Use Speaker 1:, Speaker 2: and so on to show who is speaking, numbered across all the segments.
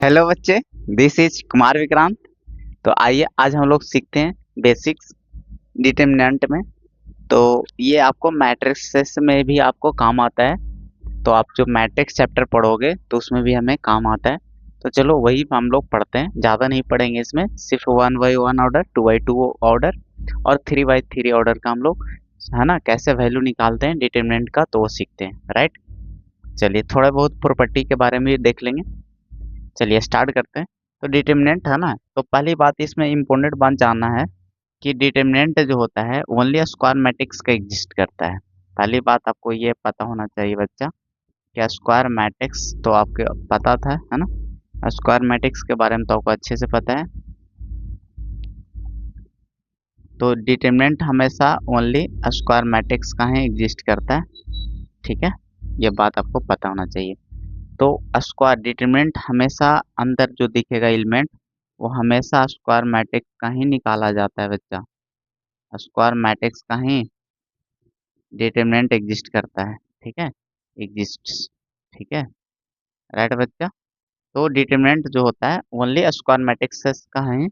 Speaker 1: Hello बच्चे, this is Kumar Vikrant. तो आइए आज हम लोग सीखते हैं बेसिक्स डिटरमिनेंट में। तो ये आपको मैट्रिक्स में भी आपको काम आता है। तो आप जो मैट्रिक्स चैप्टर पढ़ोगे तो उसमें भी हमें काम आता है। तो चलो वही हम लोग पढ़ते हैं, ज़्यादा नहीं पढ़ेंगे इसमें, सिर्फ 1 by 1 ऑर्डर, 2 by 2 ऑर्डर और 3 by 3 ऑर्डर का हम लोग, है ना, कैसे वैल्यू निकालते हैं डिटरमिनेंट का, तो वो सीखते हैं, राइट। चलिए थोड़ा बहुत प्रॉपर्टी के बारे में भी देख लेंगे। चलिए स्टार्ट करते हैं। तो डिटर्मिनेंट है ना, तो पहली बात इसमें इम्पोर्टेंट बात जानना है कि डिटर्मिनेंट जो होता है ओनली स्क्वायर मैट्रिक्स का एग्जिस्ट करता है। पहली बात आपको ये पता होना चाहिए बच्चा, क्या स्क्वायर मैट्रिक्स तो आपको पता था, है ना। स्क्वायर मैट्रिक्स के बारे में तो आपको अच्छे से पता है। तो डिटर्मिनेंट हमेशा ओनली स्क्वायर मैट्रिक्स का ही एग्जिस्ट करता है, ठीक है। ये बात आपको पता होना चाहिए। तो स्क्वायर डिटरमिनेंट हमेशा अंदर जो दिखेगा एलिमेंट वो हमेशा स्क्वायर मैट्रिक्स का ही निकाला जाता है बच्चा। स्क्वायर मैट्रिक्स का ही डिटरमिनेंट एग्जिस्ट करता है, ठीक है, एग्जिस्ट, ठीक है, राइट बच्चा। तो डिटरमिनेंट जो होता है ओनली स्क्वायर मैट्रिक्स का ही,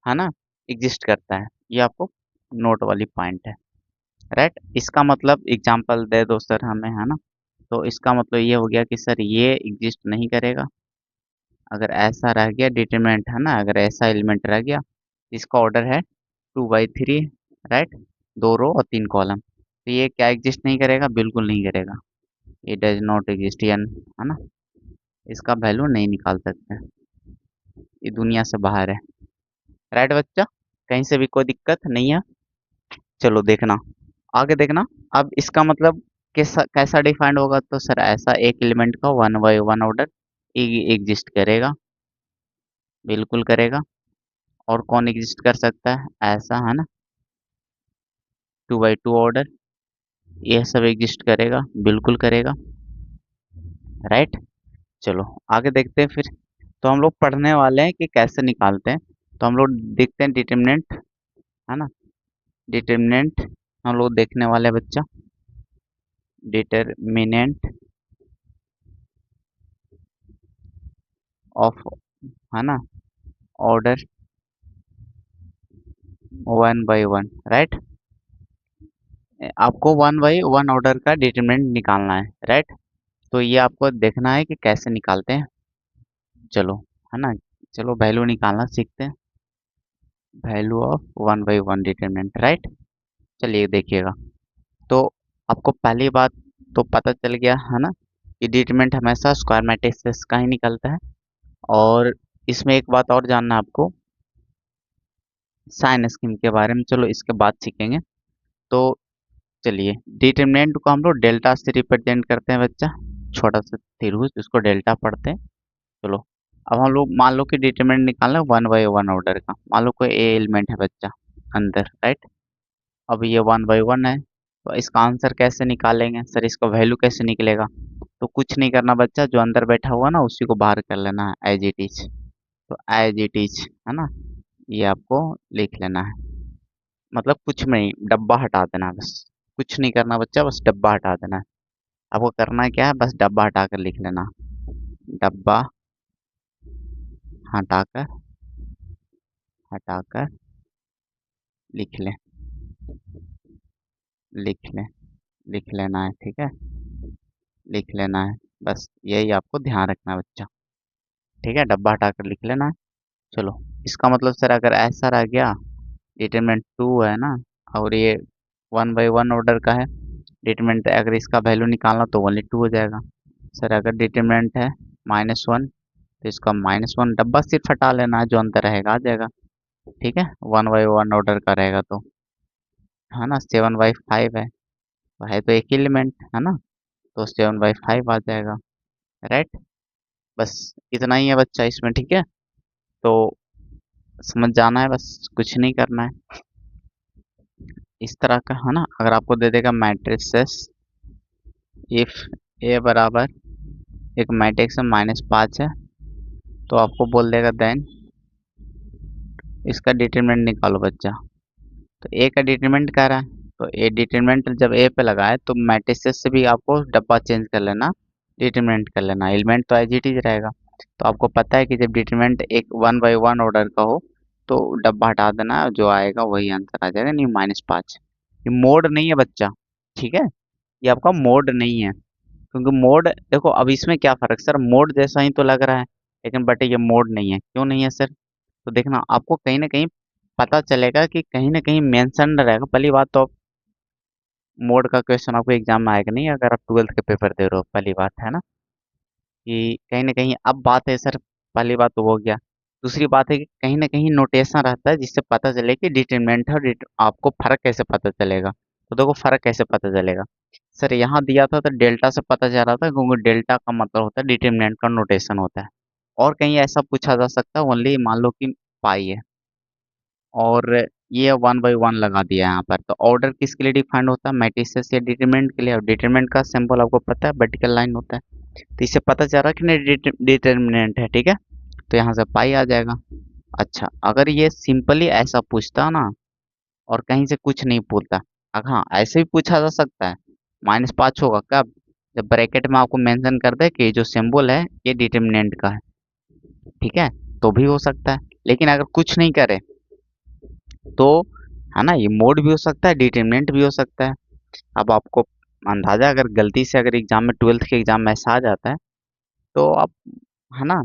Speaker 1: है ना, एग्जिस्ट करता है। ये आपको नोट वाली पॉइंट है, राइट। इसका मतलब एग्जांपल दे दो सर हमें, है ना। तो इसका मतलब ये हो गया कि सर ये एग्जिस्ट नहीं करेगा अगर ऐसा रह गया डिटरमिनेंट, है ना, अगर ऐसा एलिमेंट रह गया। इसका ऑर्डर है 2 by 3, राइट, 2 रो और 3 कॉलम। तो ये क्या एग्जिस्ट नहीं करेगा, बिल्कुल नहीं करेगा। ये डज नॉट एग्जिस्ट, है ना, इसका वैल्यू नहीं निकाल सकते, ये दुनिया से बाहर है, राइट बच्चा। कहीं से भी कोई दिक्कत नहीं है। चलो देखना, आगे देखना। अब इसका मतलब कैसा कैसा डिफाइंड होगा, तो सर ऐसा एक एलिमेंट का 1 by 1 ऑर्डर एग्जिस्ट करेगा, बिल्कुल करेगा। और कौन एग्जिस्ट कर सकता है ऐसा, है ना, 2 by 2 ऑर्डर, यह सब एग्जिस्ट करेगा, बिल्कुल करेगा, राइट। चलो आगे देखते हैं फिर। तो हम लोग पढ़ने वाले हैं कि कैसे निकालते हैं। तो हम लोग देखते हैं डिटरमिनेंट, है ना, डिटरमिनेंट हम लोग देखने वाले हैं बच्चा। डिटरमिनेंट ऑफ, है ना, ऑर्डर 1 by 1, राइट। आपको 1 by 1 ऑर्डर का डिटरमिनेंट निकालना है, राइट। तो ये आपको देखना है कि कैसे निकालते हैं। चलो, है ना, चलो वैल्यू निकालना सीखते हैं। Value of 1 by 1 determinant, right. चलिए देखिएगा। तो आपको पहली बात तो पता चल गया, है ना, कि डिटरमिनेंट हमेशा स्क्वायर मैट्रिक्स का ही निकलता है। और इसमें एक बात और जानना है आपको, साइन स्कीम के बारे में, चलो इसके बाद सीखेंगे। तो चलिए, डिटरमिनेंट को हम लोग डेल्टा से रिप्रेजेंट करते हैं बच्चा, छोटा सा त्रिभुज जिसको डेल्टा पढ़ते हैं। चलो, अब हम लोग मान लो कि डिटरमिनेंट निकालना है 1 by 1 ऑर्डर का। मान लो कोई ए एलिमेंट है बच्चा अंदर, राइट। अब ये 1 by 1 है, तो इसका आंसर कैसे निकालेंगे सर, इसका वैल्यू कैसे निकलेगा। तो कुछ नहीं करना बच्चा, जो अंदर बैठा हुआ ना उसी को बाहर कर लेना है एज इट इज। तो एज इट इज, है ना, ये आपको लिख लेना है। मतलब कुछ नहीं, डब्बा हटा देना है बस। कुछ नहीं करना बच्चा, बस डब्बा हटा देना है। आपको करना क्या है, बस डब्बा हटा कर लिख लेना। डब्बा हटाकर, हटाकर लिख लें, लिख लें, लिख लेना है, ठीक है, लिख लेना है। बस यही आपको ध्यान रखना है बच्चा, ठीक है, डब्बा हटाकर लिख लेना है। चलो, इसका मतलब सर अगर ऐसा रह गया, डिटरमिनेंट 2 है ना, और ये 1 by 1 ऑर्डर का है। डिटरमिनेंट अगर इसका वैल्यू निकालना तो ओनली 2 हो जाएगा। सर अगर डिटरमिनेंट है -1, तो इसका -1 डब्बा सिर्फ हटा लेना है, जो अंदर रहेगा आ जाएगा, ठीक है। 1 by 1 ऑर्डर का रहेगा तो, है ना, 7 by 5 है तो एक एलिमेंट, है ना, तो 7 by 5 आ जाएगा, राइट। बस इतना ही है बच्चा इसमें, ठीक है। तो समझ जाना है बस, कुछ नहीं करना है। इस तरह का, है ना, अगर आपको दे देगा मैट्रिसेस, इफ ए बराबर एक मैट्रिक्स में -5 है, तो आपको बोल देगा देन इसका डिटरमिनेंट निकालो बच्चा। तो ए का डिटरमिनेंट कह रहा है, तो ए डिटरमिनेंट जब ए पे लगाए तो मैट्रिसेस से भी आपको डब्बा चेंज कर लेना, डिटरमिनेंट कर लेना, एलिमेंट तो एज इट इज रहेगा। तो आपको पता है कि जब डिटरमिनेंट एक 1/1 ऑर्डर का हो तो डब्बा हटा देना है, जो आएगा वही आंसर आ जाएगा, नहीं -5। ये मोड नहीं है बच्चा, ठीक है, ये आपका मोड नहीं है। क्योंकि मोड देखो, अब इसमें क्या फर्क सर, मोड जैसा ही तो लग रहा है, लेकिन बट ये मोड नहीं है, क्यों नहीं है सर? तो देखना आपको कहीं ना कहीं पता चलेगा कि कहीं ना कहीं मेंशन रहेगा। पहली बात तो मोड का क्वेश्चन आपको एग्जाम में आएगा नहीं अगर आप 12th के पेपर दे रहे हो, पहली बात है ना, कि कहीं न कहीं अब बात है सर, पहली बात तो हो गया। दूसरी बात है कि कहीं न कहीं नोटेशन रहता है जिससे पता चले कि डिटरमिनेंट है और आपको फ़र्क कैसे पता चलेगा? तो देखो फ़र्क कैसे पता चलेगा? सर यहाँ दिया था तो डेल्टा से पता चल रहा था, क्योंकि डेल्टा का मतलब होता है डिटरमिनेंट का नोटेशन होता है। और कहीं ऐसा पूछा जा सकता है, ओनली मान लो कि पाई है और ये 1/1 लगा दिया है यहाँ पर, तो ऑर्डर किसके लिए डिफाइंड होता है? मैट्रिसेस या डिटरमिनेंट के लिए, और डिटरमिनेंट का सिंबल आपको पता है वर्टिकल लाइन होता है। तो इससे पता चल रहा है कि नहीं डिटर्मिनेंट है, ठीक है, तो यहाँ से पाई आ जाएगा। अच्छा, अगर ये सिंपली ऐसा पूछता ना और कहीं से कुछ नहीं पूछता, अगर हाँ ऐसे भी पूछा जा सकता है, -5 होगा कब? जब ब्रैकेट में आपको मेंशन कर दे कि जो सिंबल है ये डिटर्मिनेंट का है, ठीक है, तो भी हो सकता है। लेकिन अगर कुछ नहीं करे तो, है ना, ये मोड भी हो सकता है, डिटर्मिनेंट भी हो सकता है। अब आपको अंदाजा, अगर गलती से अगर एग्जाम में 12th के एग्जाम में ऐसा आ जाता है तो आप, है ना,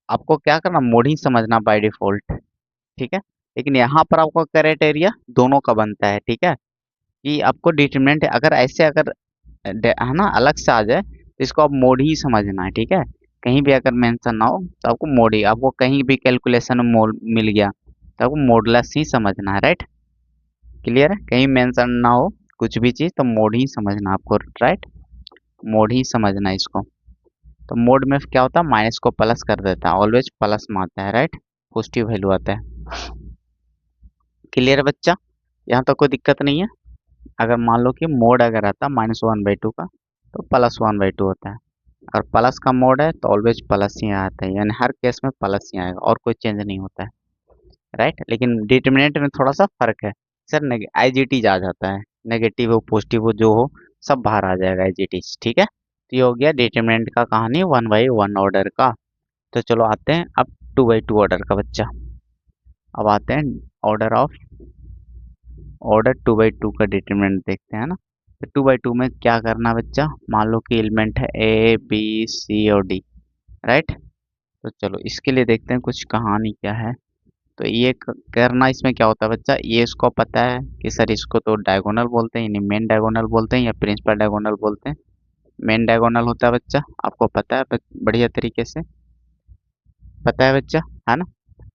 Speaker 1: आपको क्या करना, मोड ही समझना बाय डिफॉल्ट, ठीक है। लेकिन यहाँ पर आपको क्राइटेरिया दोनों का बनता है, ठीक है, कि आपको डिटरमिनेंट अगर ऐसे अगर है ना अलग से आ जाए तो इसको आप मोड ही समझना है, ठीक है। कहीं भी अगर मेंशन ना हो तो आपको मोड ही, आपको कहीं भी कैलकुलेशन में मोड मिल गया तो आपको मोडलेस ही समझना है, राइट। क्लियर है, कहीं मेंशन ना हो कुछ भी चीज़ तो मोड ही समझना आपको, राइट, मोड ही समझना है इसको। तो मोड में क्या होता है, माइनस को प्लस कर देता है, ऑलवेज प्लस में आता है, राइट, पॉजिटिव वैल्यू आता है। क्लियर है बच्चा, यहाँ तो कोई दिक्कत नहीं है। अगर मान लो कि मोड अगर आता है -1/2 का तो +1/2 होता है। अगर प्लस का मोड है तो ऑलवेज प्लस ही आता है, यानी हर केस में प्लस ही आएगा और कोई चेंज नहीं होता है, राइट। लेकिन डिटर्मिनेंट में थोड़ा सा फर्क है सर, IGT आ जाता है, नेगेटिव हो पॉजिटिव हो जो हो सब बाहर आ जाएगा IGT, ठीक है। तो ये हो गया डिटर्मिनेंट का कहानी 1/1 ऑर्डर का। तो चलो आते हैं अब 2/2 ऑर्डर का बच्चा। अब आते हैं ऑर्डर ऑफ ऑर्डर 2/2 का डिटरमिनेंट देखते हैं ना। तो 2/2 में क्या करना बच्चा, मान लो कि एलिमेंट है A B C और D, राइट। तो चलो इसके लिए देखते हैं कुछ कहानी क्या है। तो ये करना, इसमें क्या होता है बच्चा, ये इसको पता है कि सर इसको तो डायगोनल बोलते हैं, यानी मेन डायगोनल बोलते हैं या प्रिंसिपल डायगोनल बोलते हैं। मेन डायगोनल होता है बच्चा, आपको पता है बढ़िया तरीके से पता है बच्चा, है ना।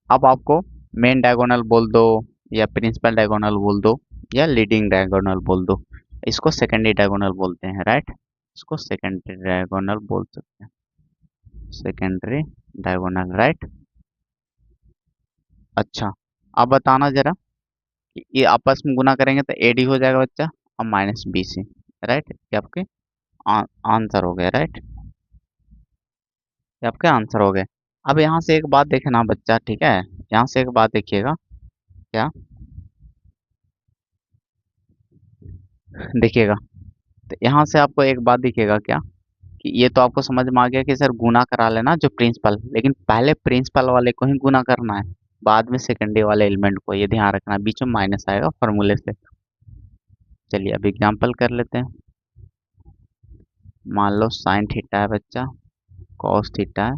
Speaker 1: अब आपको मेन डायगोनल बोल दो या प्रिंसिपल डायगोनल बोल दो या लीडिंग डायगोनल बोल दो, इसको सेकेंडरी डायगोनल बोलते हैं, राइट। इसको सेकेंडरी डायगोनल बोल सकते हैं, सेकेंडरी डायगोनल, राइट। अच्छा, अब बताना जरा कि ये आपस में गुना करेंगे तो AD हो जाएगा बच्चा और -BC, राइट। ये आपके आंसर हो गया, राइट, ये आपके आंसर हो गए। अब यहाँ से एक बात देखना बच्चा, ठीक है, यहाँ से एक बात देखिएगा, क्या देखिएगा, तो यहाँ से आपको एक बात दिखेगा क्या, कि ये तो आपको समझ में आ गया कि सर गुना करा लेना जो प्रिंसिपल, लेकिन पहले प्रिंसिपल वाले को ही गुना करना है, बाद में सेकेंडरी वाले एलिमेंट को, ये ध्यान रखना, बीच में माइनस आएगा फॉर्मूले से। चलिए अब एग्जांपल कर लेते हैं। मान लो साइन थीटा है बच्चा, कॉस थीटा है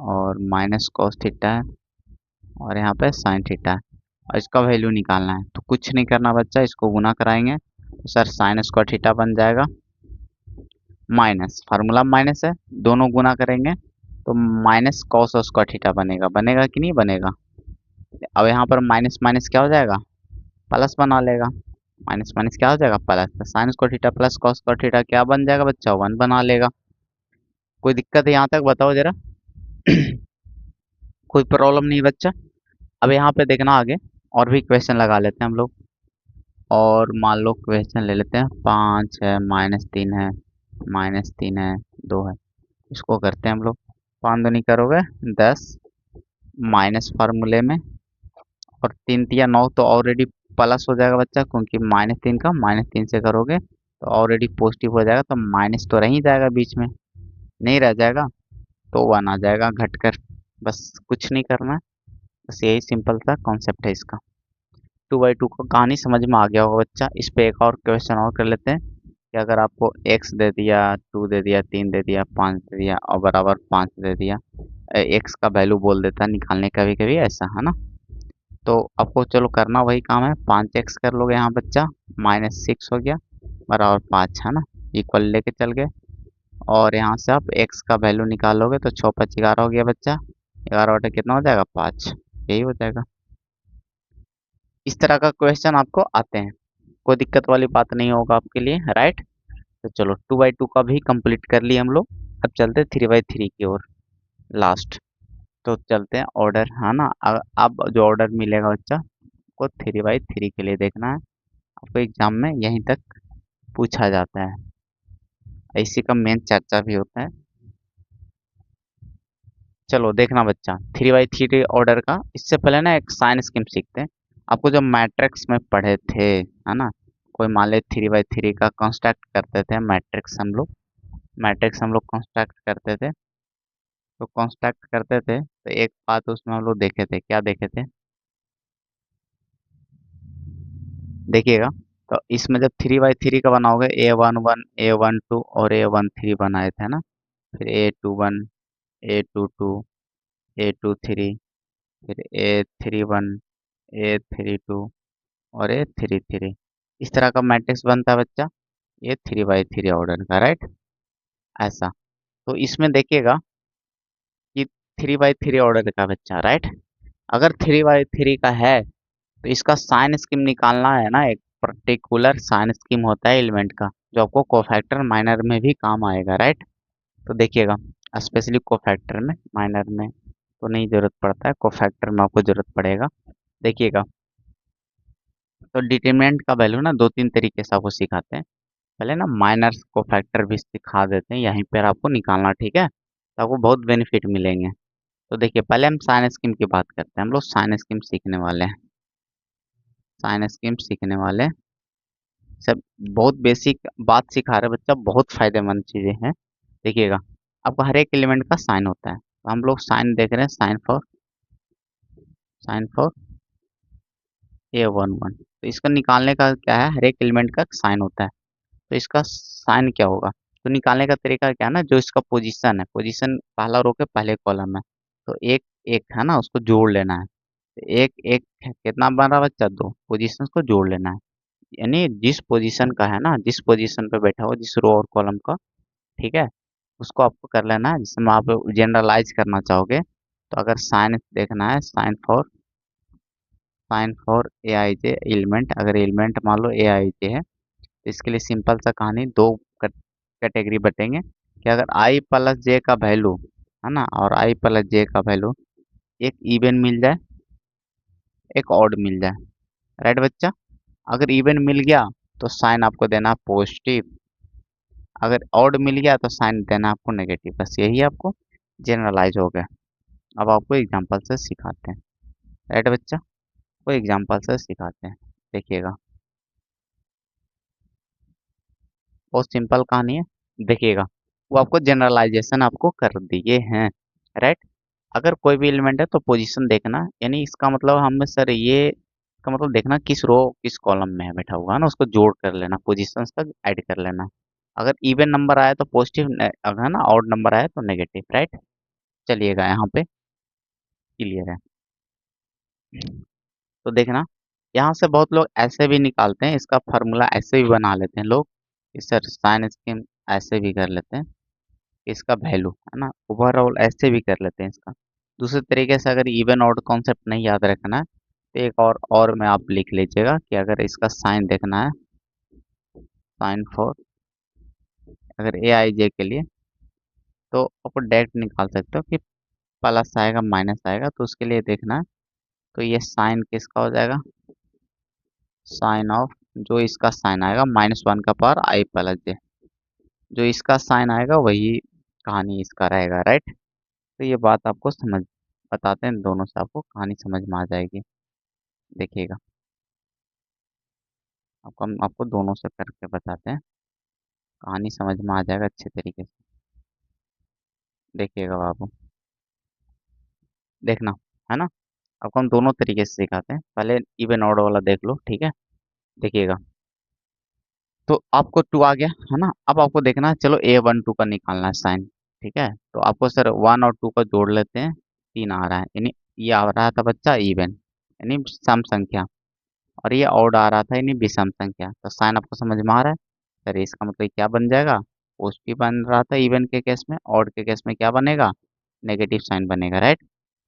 Speaker 1: और माइनस कॉस थीटा है और यहाँ पे साइन थीटा है और इसका वैल्यू निकालना है। तो कुछ नहीं करना बच्चा, इसको गुना कराएंगे तो सर साइन स्क्वायर थीटा बन जाएगा, माइनस फार्मूला माइनस है, दोनों गुना करेंगे तो माइनस कॉस स्क्वायर थीटा बनेगा, बनेगा कि नहीं बनेगा। अब यहाँ पर माइनस माइनस क्या हो जाएगा, प्लस बना लेगा, माइनस माइनस क्या हो जाएगा प्लस, तो sine square theta plus cos square theta क्या बन जाएगा बच्चा, 1 बना लेगा। कोई दिक्कत है यहाँ तक, बताओ जरा। कोई प्रॉब्लम नहीं बच्चा। अब यहाँ पे देखना आगे, और भी क्वेश्चन लगा लेते हैं हम लोग। और मान लो क्वेश्चन ले लेते हैं, 5 है, -3 है, -3 है, 2 है, इसको करते हैं हम लोग। 5 दूनी करोगे 10, माइनस फार्मूले में, और 3 तिया 9 तो ऑलरेडी प्लस हो जाएगा बच्चा, क्योंकि -3 का -3 से करोगे तो ऑलरेडी पॉजिटिव हो जाएगा, तो माइनस तो रह ही जाएगा बीच में, नहीं रह जाएगा। तो 1 आ जाएगा घटकर। बस कुछ नहीं करना है, बस यही सिंपल सा कॉन्सेप्ट है इसका। 2/2 का कहानी समझ में आ गया होगा बच्चा। इस पे एक और क्वेश्चन और कर लेते हैं कि अगर आपको x दे दिया, 2 दे दिया, 3 दे दिया, 5 दे दिया और बराबर 5 दे दिया, x का वैल्यू बोल देता है निकालने, कभी कभी ऐसा है ना। तो आपको चलो करना वही काम है, 5x कर लोगे यहाँ बच्चा, -6 हो गया बराबर 5 है ना, इक्वल लेके चल गए। और यहाँ से आप x का वैल्यू निकालोगे तो 6×5 = 11 हो गया बच्चा। 11 बटे कितना हो जाएगा 5, यही हो जाएगा। इस तरह का क्वेश्चन आपको आते हैं, कोई दिक्कत वाली बात नहीं होगा आपके लिए, राइट। तो चलो 2/2 का भी कंप्लीट कर लिए हम लोग। अब चलते हैं 3/3 की ओर, लास्ट। तो चलते हैं ऑर्डर, है ना। अब जो ऑर्डर मिलेगा बच्चा को 3/3 के लिए देखना है, आपको एग्जाम में यहीं तक पूछा जाता है, इसी का मेन चर्चा भी होता है। चलो देखना बच्चा 3/3 ऑर्डर का, इससे पहले ना एक साइन स्कीम सीखते हैं। आपको जो मैट्रिक्स में पढ़े थे, है ना, कोई मान ले 3/3 का कंस्ट्रक्ट करते थे मैट्रिक्स हम लोग कंस्ट्रक्ट करते थे। तो कंस्ट्रक्ट करते थे तो एक बात उसमें हम लोग देखे थे, क्या देखे थे, देखिएगा। तो इसमें जब 3/3 का बनाओगे, A11, A12 और A13 बनाए थे ना, फिर A21, A22, A23, फिर A31, A32 और A33, इस तरह का मैट्रिक्स बनता है बच्चा, ये 3/3 ऑर्डर का, राइट। ऐसा। तो इसमें देखिएगा कि 3/3 ऑर्डर का बच्चा, राइट, अगर 3/3 का है तो इसका साइन स्कीम निकालना है ना, एक पर्टिकुलर साइन स्कीम होता है एलिमेंट का, जो आपको कोफैक्टर माइनर में भी काम आएगा, राइट। तो देखिएगा, स्पेशली कोफैक्टर में, माइनर में तो नहीं जरूरत पड़ता है, कोफैक्टर में आपको जरूरत पड़ेगा। देखिएगा, तो डिटरमिनेंट का वैल्यू ना दो तीन तरीके से आपको सिखाते हैं। पहले ना माइनर कोफैक्टर भी सिखा देते हैं यहीं पर आपको निकालना, ठीक है, तो आपको बहुत बेनिफिट मिलेंगे। तो देखिए, पहले हम साइन स्कीम की बात करते हैं, हम लोग साइन स्कीम सीखने वाले हैं, साइन स्कीम सीखने वाले हैं। सब बहुत बेसिक बात सिखा रहे बच्चा, बहुत फायदेमंद चीज़ें हैं। देखिएगा, आपको हर एक एलिमेंट का साइन होता है, तो हम लोग साइन देख रहे हैं, साइन फॉर A11, तो इसका निकालने का क्या है, हर एक एलिमेंट का साइन होता है, तो इसका साइन क्या होगा। तो निकालने का तरीका क्या है ना, जो इसका पोजीशन है, पोजीशन पहला रो के पहले कॉलम है, तो एक एक है ना, उसको जोड़ लेना है। तो एक एक कितना बन रहा है बच्चा, दो पोजीशन को जोड़ लेना है। यानी जिस पोजीशन का है ना, जिस पोजीशन पे बैठा हो, जिस रो और कॉलम का, ठीक है, उसको आपको कर लेना है। जिसमें आप जनरलाइज करना चाहोगे, तो अगर साइन देखना है, sign for a i j element, अगर एलिमेंट मान लो ए आई जे है, तो इसके लिए सिंपल सा कहानी, दो कैटेगरी बटेंगे कि अगर आई प्लस जे का वैल्यू, है ना, और आई प्लस जे का वैल्यू एक इवन मिल जाए, एक ऑड मिल जाए, राइट बच्चा। अगर इवन मिल गया तो साइन आपको देना पॉजिटिव, अगर ऑड मिल गया तो साइन देना आपको नेगेटिव, बस यही आपको जनरलाइज हो गया। अब आपको एग्जांपल से सिखाते हैं, राइट बच्चा, को एग्जांपल से सिखाते हैं। देखिएगा, बहुत सिंपल कहानी है। देखिएगा, वो आपको जनरलाइजेशन आपको कर दिए हैं, राइट। अगर कोई भी एलिमेंट है तो पोजीशन देखना, यानी इसका मतलब हम सर ये का मतलब देखना किस रो किस कॉलम में है बैठा हुआ, है ना, उसको जोड़ कर लेना, पोजीशंस तक ऐड कर लेना। अगर इवन नंबर आया तो पॉजिटिव, अगर है ना ऑड नंबर आया तो नेगेटिव, राइट। चलिएगा यहाँ पे क्लियर है। तो देखना, यहाँ से बहुत लोग ऐसे भी निकालते हैं, इसका फार्मूला ऐसे भी बना लेते हैं लोग, इस सर साइन स्कीम ऐसे भी कर लेते हैं, इसका वैल्यू है ना ओवरऑल ऐसे भी कर लेते हैं इसका। दूसरे तरीके से अगर इवन ऑड कॉन्सेप्ट नहीं याद रखना है, तो एक और में आप लिख लीजिएगा कि अगर इसका साइन देखना है, साइन फॉर अगर ए आई जे के लिए, तो आपको डायरेक्ट निकाल सकते हो कि प्लस आएगा माइनस आएगा, तो उसके लिए देखना है। तो ये साइन किसका हो जाएगा, साइन ऑफ, जो इसका साइन आएगा -1 का पावर आई प्लस जे, जो इसका साइन आएगा वही कहानी इसका रहेगा, राइट। तो ये बात आपको समझ बताते हैं, दोनों से आपको कहानी समझ में आ जाएगी। देखिएगा, आपको हम आपको दोनों से करके बताते हैं, कहानी समझ में आ जाएगा अच्छे तरीके से। देखिएगा बाबू, देखना, है ना। आपको हम दोनों तरीके से सिखाते हैं, पहले इवन ऑड वाला देख लो, ठीक है। देखिएगा, तो आपको टू आ गया, है ना। अब आपको देखना है, चलो ए वन टू का निकालना है साइन, ठीक है। तो आपको सर वन और टू का जोड़ लेते हैं, तीन आ रहा है, यानी ये आ रहा था बच्चा इवन, यानी सम संख्या, और ये ऑड आ रहा था यानी विषम संख्या। तो साइन आपको समझ में आ रहा है। सर इसका मतलब क्या बन जाएगा, पॉजिटिव बन रहा था इवन के केस में, ऑड के केस में क्या बनेगा, नेगेटिव साइन बनेगा, राइट।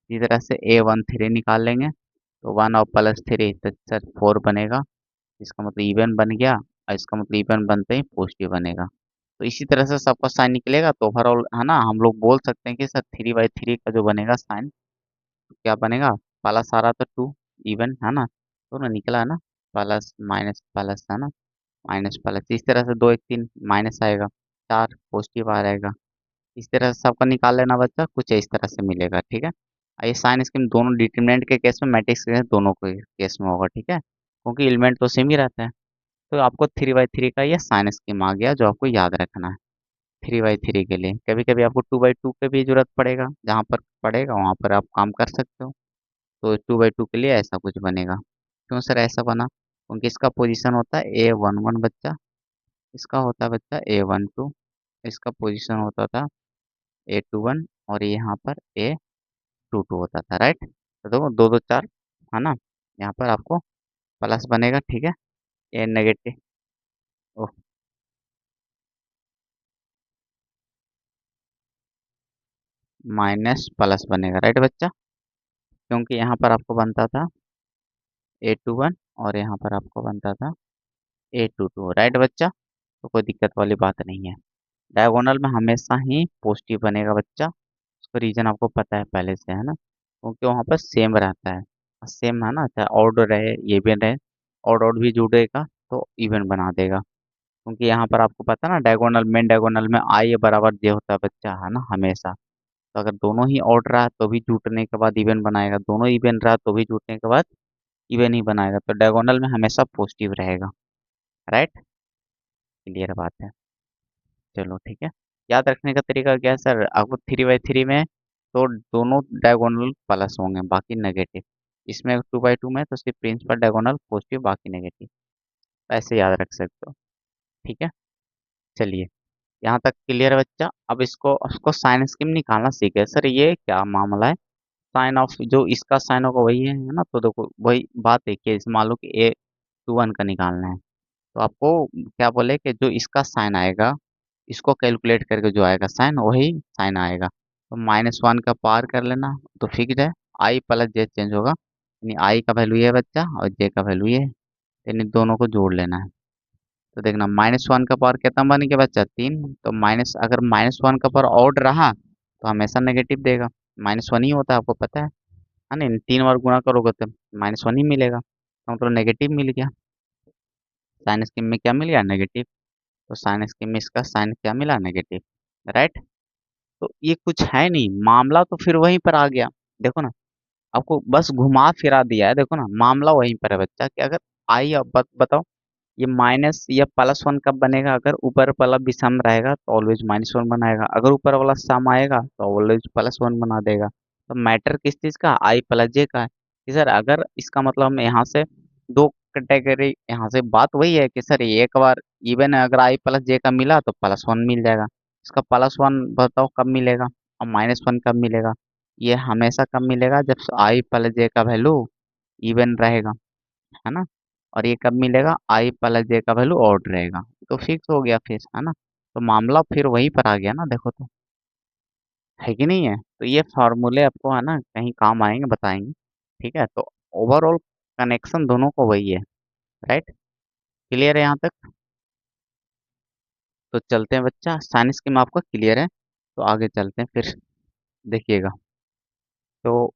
Speaker 1: इसी तरह से ए वन थ्री निकाल लेंगे, तो वन और प्लस थ्री तो सर फोर बनेगा, इसका मतलब इवन बन गया, और इसका मतलब इवन बनते ही पॉजिटिव बनेगा। तो इसी तरह से सबका साइन निकलेगा, तो ओवरऑल है ना, हम लोग बोल सकते हैं कि सर थ्री बाई थ्री का जो बनेगा साइन, क्या बनेगा, प्लस आ रहा था टू, इवन है ना, तो ना निकला है ना, प्लस है ना, माइनस प्लस, इस तरह से दो एक तीन माइनस आएगा, चार पॉजिटिव आ जाएगा। इस तरह से सबका निकाल लेना बच्चा, कुछ इस तरह से मिलेगा, ठीक है। ये साइन स्कीम दोनों डिटरमिनेंट के केस में, मैट्रिक्स के केस दोनों के केस में होगा, ठीक है, क्योंकि एलिमेंट तो सेम ही रहता है। तो आपको थ्री बाई थ्री का ये साइन स्कीम आ गया, जो आपको याद रखना है थ्री बाई थ्री के लिए। कभी कभी आपको टू बाई टू की भी जरूरत पड़ेगा, जहाँ पर पड़ेगा वहाँ पर आप काम कर सकते हो। तो टू बाई टू के लिए ऐसा कुछ बनेगा। क्यों सर ऐसा बना, क्योंकि इसका पोजीशन होता है ए वन वन बच्चा, इसका होता है बच्चा ए वन टू, इसका पोजीशन होता था ए टू वन, और ये यहाँ पर ए टू टू होता था, राइट। तो देखो दो दो चार, है ना, यहाँ पर आपको प्लस बनेगा, ठीक है। ए नेगेटिव, माइनस प्लस बनेगा, राइट बच्चा, क्योंकि यहाँ पर आपको बनता था ए टू वन, और यहाँ पर आपको बनता था ए टू टू, राइट बच्चा। तो कोई दिक्कत वाली बात नहीं है। डायगोनल में हमेशा ही पॉजिटिव बनेगा बच्चा, उसका रीजन आपको पता है पहले से, है ना, क्योंकि वहाँ पर सेम रहता है, सेम है ना, चाहे ऑड रहे ये भी रहे, ऑड ऑड भी जुड़ेगा तो इवन बना देगा। क्योंकि यहाँ पर आपको पता है ना, डायगोनल मेन डायगोनल में आई बराबर जे होता है बच्चा, है ना, हमेशा। तो अगर दोनों ही ऑड रहा तो भी जुटने के बाद इवन बनाएगा, दोनों इवन रहा तो भी जुटने के बाद इवन ही बनाएगा, तो डायगोनल में हमेशा पॉजिटिव रहेगा, राइट। क्लियर बात है। चलो ठीक है, याद रखने का तरीका क्या है सर, आपको थ्री बाई थ्री में तो दोनों डायगोनल प्लस होंगे, बाकी नेगेटिव। इसमें टू बाई टू में तो सिर्फ प्रिंसिपल डायगोनल पॉजिटिव, बाकी नेगेटिव, ऐसे याद रख सकते हो, ठीक है। चलिए, यहाँ तक क्लियर है बच्चा। अब इसको उसको साइन स्कीम निकालना सीखे सर, ये क्या मामला है, साइन ऑफ जो इसका साइन होगा वही है ना, तो देखो वही बात है कि मान लो कि ए टू वन का निकालना है, तो आपको क्या बोले कि जो इसका साइन आएगा, इसको कैलकुलेट करके जो आएगा साइन वही साइन आएगा, तो माइनस वन का पार कर लेना, तो फिक्स है, आई प्लस जे चेंज होगा, यानी आई का वैल्यू ये है बच्चा और जे का वैल्यू ये है, यानी दोनों को जोड़ लेना है। तो देखना माइनस वन का पावर कितना बन गया बच्चा, तीन, तो माइनस अगर माइनस वन का पावर ऑड रहा तो हमेशा नेगेटिव देगा, माइनस वन ही होता है, आपको पता है ना, इन तीन बार गुणा करोगे तो माइनस वन ही मिलेगा, तो मतलब नेगेटिव मिल गया। साइन स्कीम में क्या मिल गया, नेगेटिव। तो साइन स्कीम में इसका साइन क्या मिला, नेगेटिव, राइट। तो ये कुछ है नहीं, मामला तो फिर वहीं पर आ गया, देखो ना, आपको बस घुमा फिरा दिया है, देखो ना मामला वहीं पर है बच्चा, कि अगर आई, अब बताओ ये माइनस या प्लस वन कब बनेगा, अगर ऊपर वाला विषम रहेगा तो ऑलवेज माइनस वन बनाएगा, अगर ऊपर वाला सम आएगा तो ऑलवेज प्लस वन बना देगा। तो मैटर किस चीज़ का, आई प्लस जे का है कि सर अगर इसका मतलब हम यहाँ से दो कैटेगरी, यहाँ से बात वही है कि सर एक बार इवन अगर आई प्लस जे का मिला तो प्लस वन मिल जाएगा, इसका प्लस वन बताओ कब मिलेगा, और माइनस वन कब मिलेगा, ये हमेशा कब मिलेगा, जब आई प्लस जे का वैल्यू इवन रहेगा, है ना। और ये कब मिलेगा, आई प्लस जे का वैल्यू ऑड रहेगा, तो फिक्स हो गया फिर, है ना। तो मामला फिर वहीं पर आ गया ना, देखो तो, है कि नहीं है। तो ये फार्मूले आपको है ना कहीं काम आएंगे, बताएंगे, ठीक है। तो ओवरऑल कनेक्शन दोनों को वही है, राइट। क्लियर है यहाँ तक। तो चलते हैं बच्चा, साइन स्कीम आपका क्लियर है, तो आगे चलते हैं फिर, देखिएगा। तो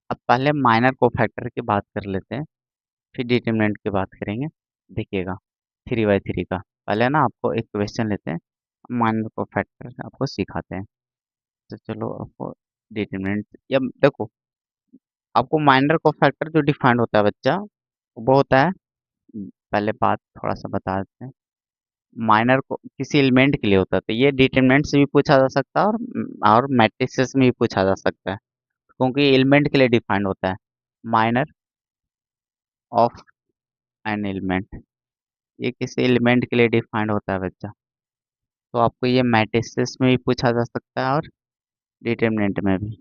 Speaker 1: अब पहले माइनर कोफैक्टर की बात कर लेते हैं, फिर डिटरमिनेंट की बात करेंगे, देखिएगा। थ्री बाई थ्री का पहले ना आपको एक क्वेश्चन लेते हैं, माइनर कोफैक्टर आपको सिखाते हैं। तो चलो आपको डिटरमिनेंट, या देखो आपको माइनर कोफैक्टर जो डिफाइंड होता है बच्चा, वो होता है, पहले बात थोड़ा सा बता देते हैं। माइनर को किसी एलिमेंट के लिए होता है, तो ये डिटरमिनेंट से भी पूछा जा सकता है और मैट्रिसेस में भी पूछा जा सकता है, क्योंकि एलिमेंट के लिए डिफाइंड होता है। माइनर ऑफ एन एलिमेंट, ये किसी एलिमेंट के लिए डिफाइंड होता है बच्चा। तो आपको ये मैट्रिसेस में भी पूछा जा सकता है और डिटरमिनेंट में भी।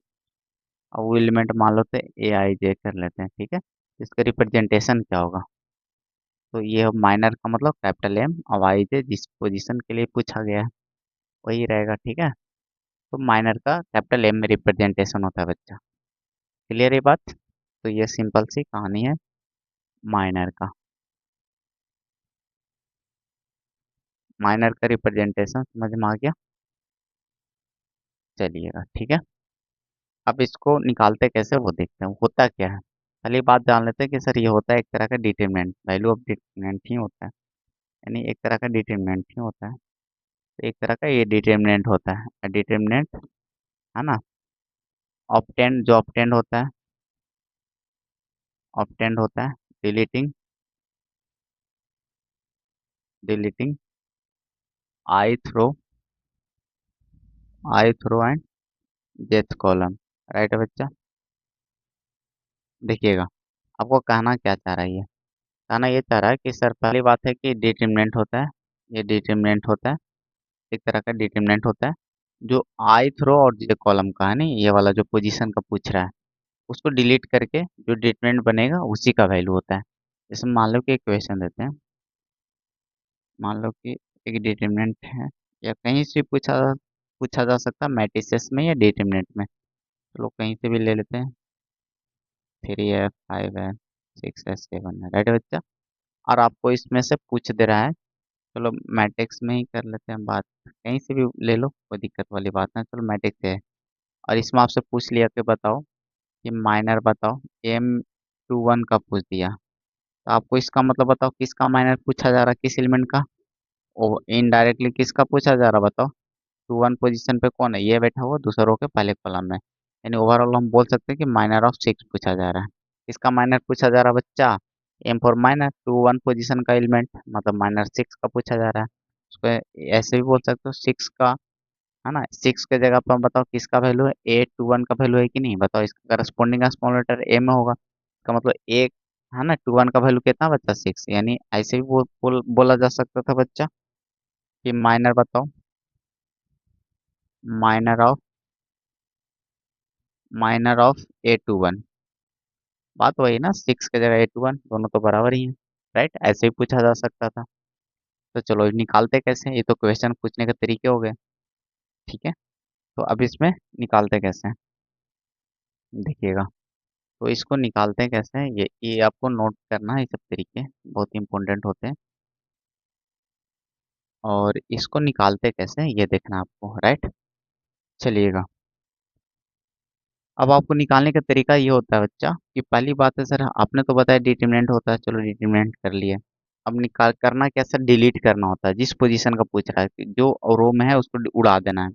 Speaker 1: अब वो एलिमेंट मान लो तो ए आई जे कर लेते हैं, ठीक है। इसका रिप्रेजेंटेशन क्या होगा? तो ये माइनर का मतलब कैपिटल एम और आई जे जिस पोजीशन के लिए पूछा गया है वही रहेगा, ठीक है। तो माइनर का कैपिटल एम में रिप्रेजेंटेशन होता है बच्चा। क्लियर ये बात? तो ये सिंपल सी कहानी है माइनर का। माइनर का रिप्रेजेंटेशन समझ में आ गया? चलिएगा, ठीक है। अब इसको निकालते कैसे वो देखते हैं, होता क्या है। पहली बात जान लेते हैं कि सर ये होता है एक तरह का डिटरमिनेंट, वैल्यू ऑफ डिटरमिनेंट ही होता है, यानी एक तरह का डिटरमिनेंट ही होता है। तो एक तरह का ये डिटरमिनेंट होता है, डिटरमिनेंट है ना। ऑप्टेंड जो ऑप्टेंड होता है, ऑप्टेंड होता है deleting, deleting i th row, i th row and jth column. Right है बच्चा? देखिएगा, आपको कहना क्या चाह रहा है ये? कहना ये चाह रहा है कि सर पहली बात है कि डिटरमिनेंट होता है, ये डिटरमिनेंट होता है, एक तरह का डिटरमिनेंट होता है जो आई थ्रो और जे कॉलम का है, नहीं ये वाला जो पोजीशन का पूछ रहा है, उसको डिलीट करके जो डिटरमिनेंट बनेगा उसी का वैल्यू होता है। जैसे मान लो कि एक क्वेश्चन देते हैं, मान लो कि एक डिटरमिनेंट है, या कहीं से पूछा पूछा जा सकता है मैट्रिसेस में या डिटरमिनेंट में। चलो कहीं से भी ले लेते हैं, 3 है, 5 है, 6 है, 7 है। राइट है बच्चा? और आपको इसमें से पूछ दे रहा है, चलो मैट्रिक्स में ही कर लेते हैं बात, कहीं से भी ले लो कोई दिक्कत वाली बात नहीं, चलो मैट्रिक्स है। और इसमें आपसे पूछ लिया कि बताओ कि माइनर बताओ, M21 का पूछ दिया, तो आपको इसका मतलब बताओ किसका माइनर पूछा जा रहा है, किस एलिमेंट का। ओ इनडायरेक्टली किसका पूछा जा रहा है बताओ। 21 पोजीशन पे कौन है, ये बैठा हुआ दूसरा रो के पहले कॉलम में, यानी ओवरऑल हम बोल सकते हैं कि माइनर ऑफ 6 पूछा जा रहा है। इसका माइनर पूछा जा रहा है बच्चा, एम फॉर माइनर 21 पोजीशन का एलिमेंट, मतलब माइनर 6 का पूछा जा रहा है। उसको ऐसे भी बोल सकते हो 6 का, है ना। 6 के जगह पर बताओ किसका वैल्यू है, A21 का वैल्यू है कि नहीं, बताओ। इसका करस्पॉन्डिंग स्मॉल लेटर ए में होगा, इसका मतलब एक, है ना। 21 का वैल्यू कितना बच्चा 6, यानी ऐसे भी बोला जा सकता था बच्चा कि माइनर बताओ, minor of, minor of A21। बात वही ना, 6 के जगह A21 दोनों तो बराबर ही है। राइट, ऐसे ही पूछा जा सकता था। तो चलो निकालते कैसे हैं? ये तो क्वेश्चन पूछने के तरीके हो गए, ठीक है। तो अब इसमें निकालते कैसे हैं देखिएगा। तो इसको निकालते कैसे हैं, ये आपको नोट करना है, ये सब तरीके बहुत इंपॉर्टेंट होते हैं। और इसको निकालते कैसे हैं ये देखना है आपको, राइट। चलिएगा, अब आपको निकालने का तरीका ये होता है बच्चा कि पहली बात है सर आपने तो बताया डिटरमिनेंट होता है, चलो डिटरमिनेंट कर लिए। अब निकाल करना क्या सर, डिलीट करना होता है जिस पोजीशन का पूछ रहा है, कि जो रो में है उसको उड़ा देना है,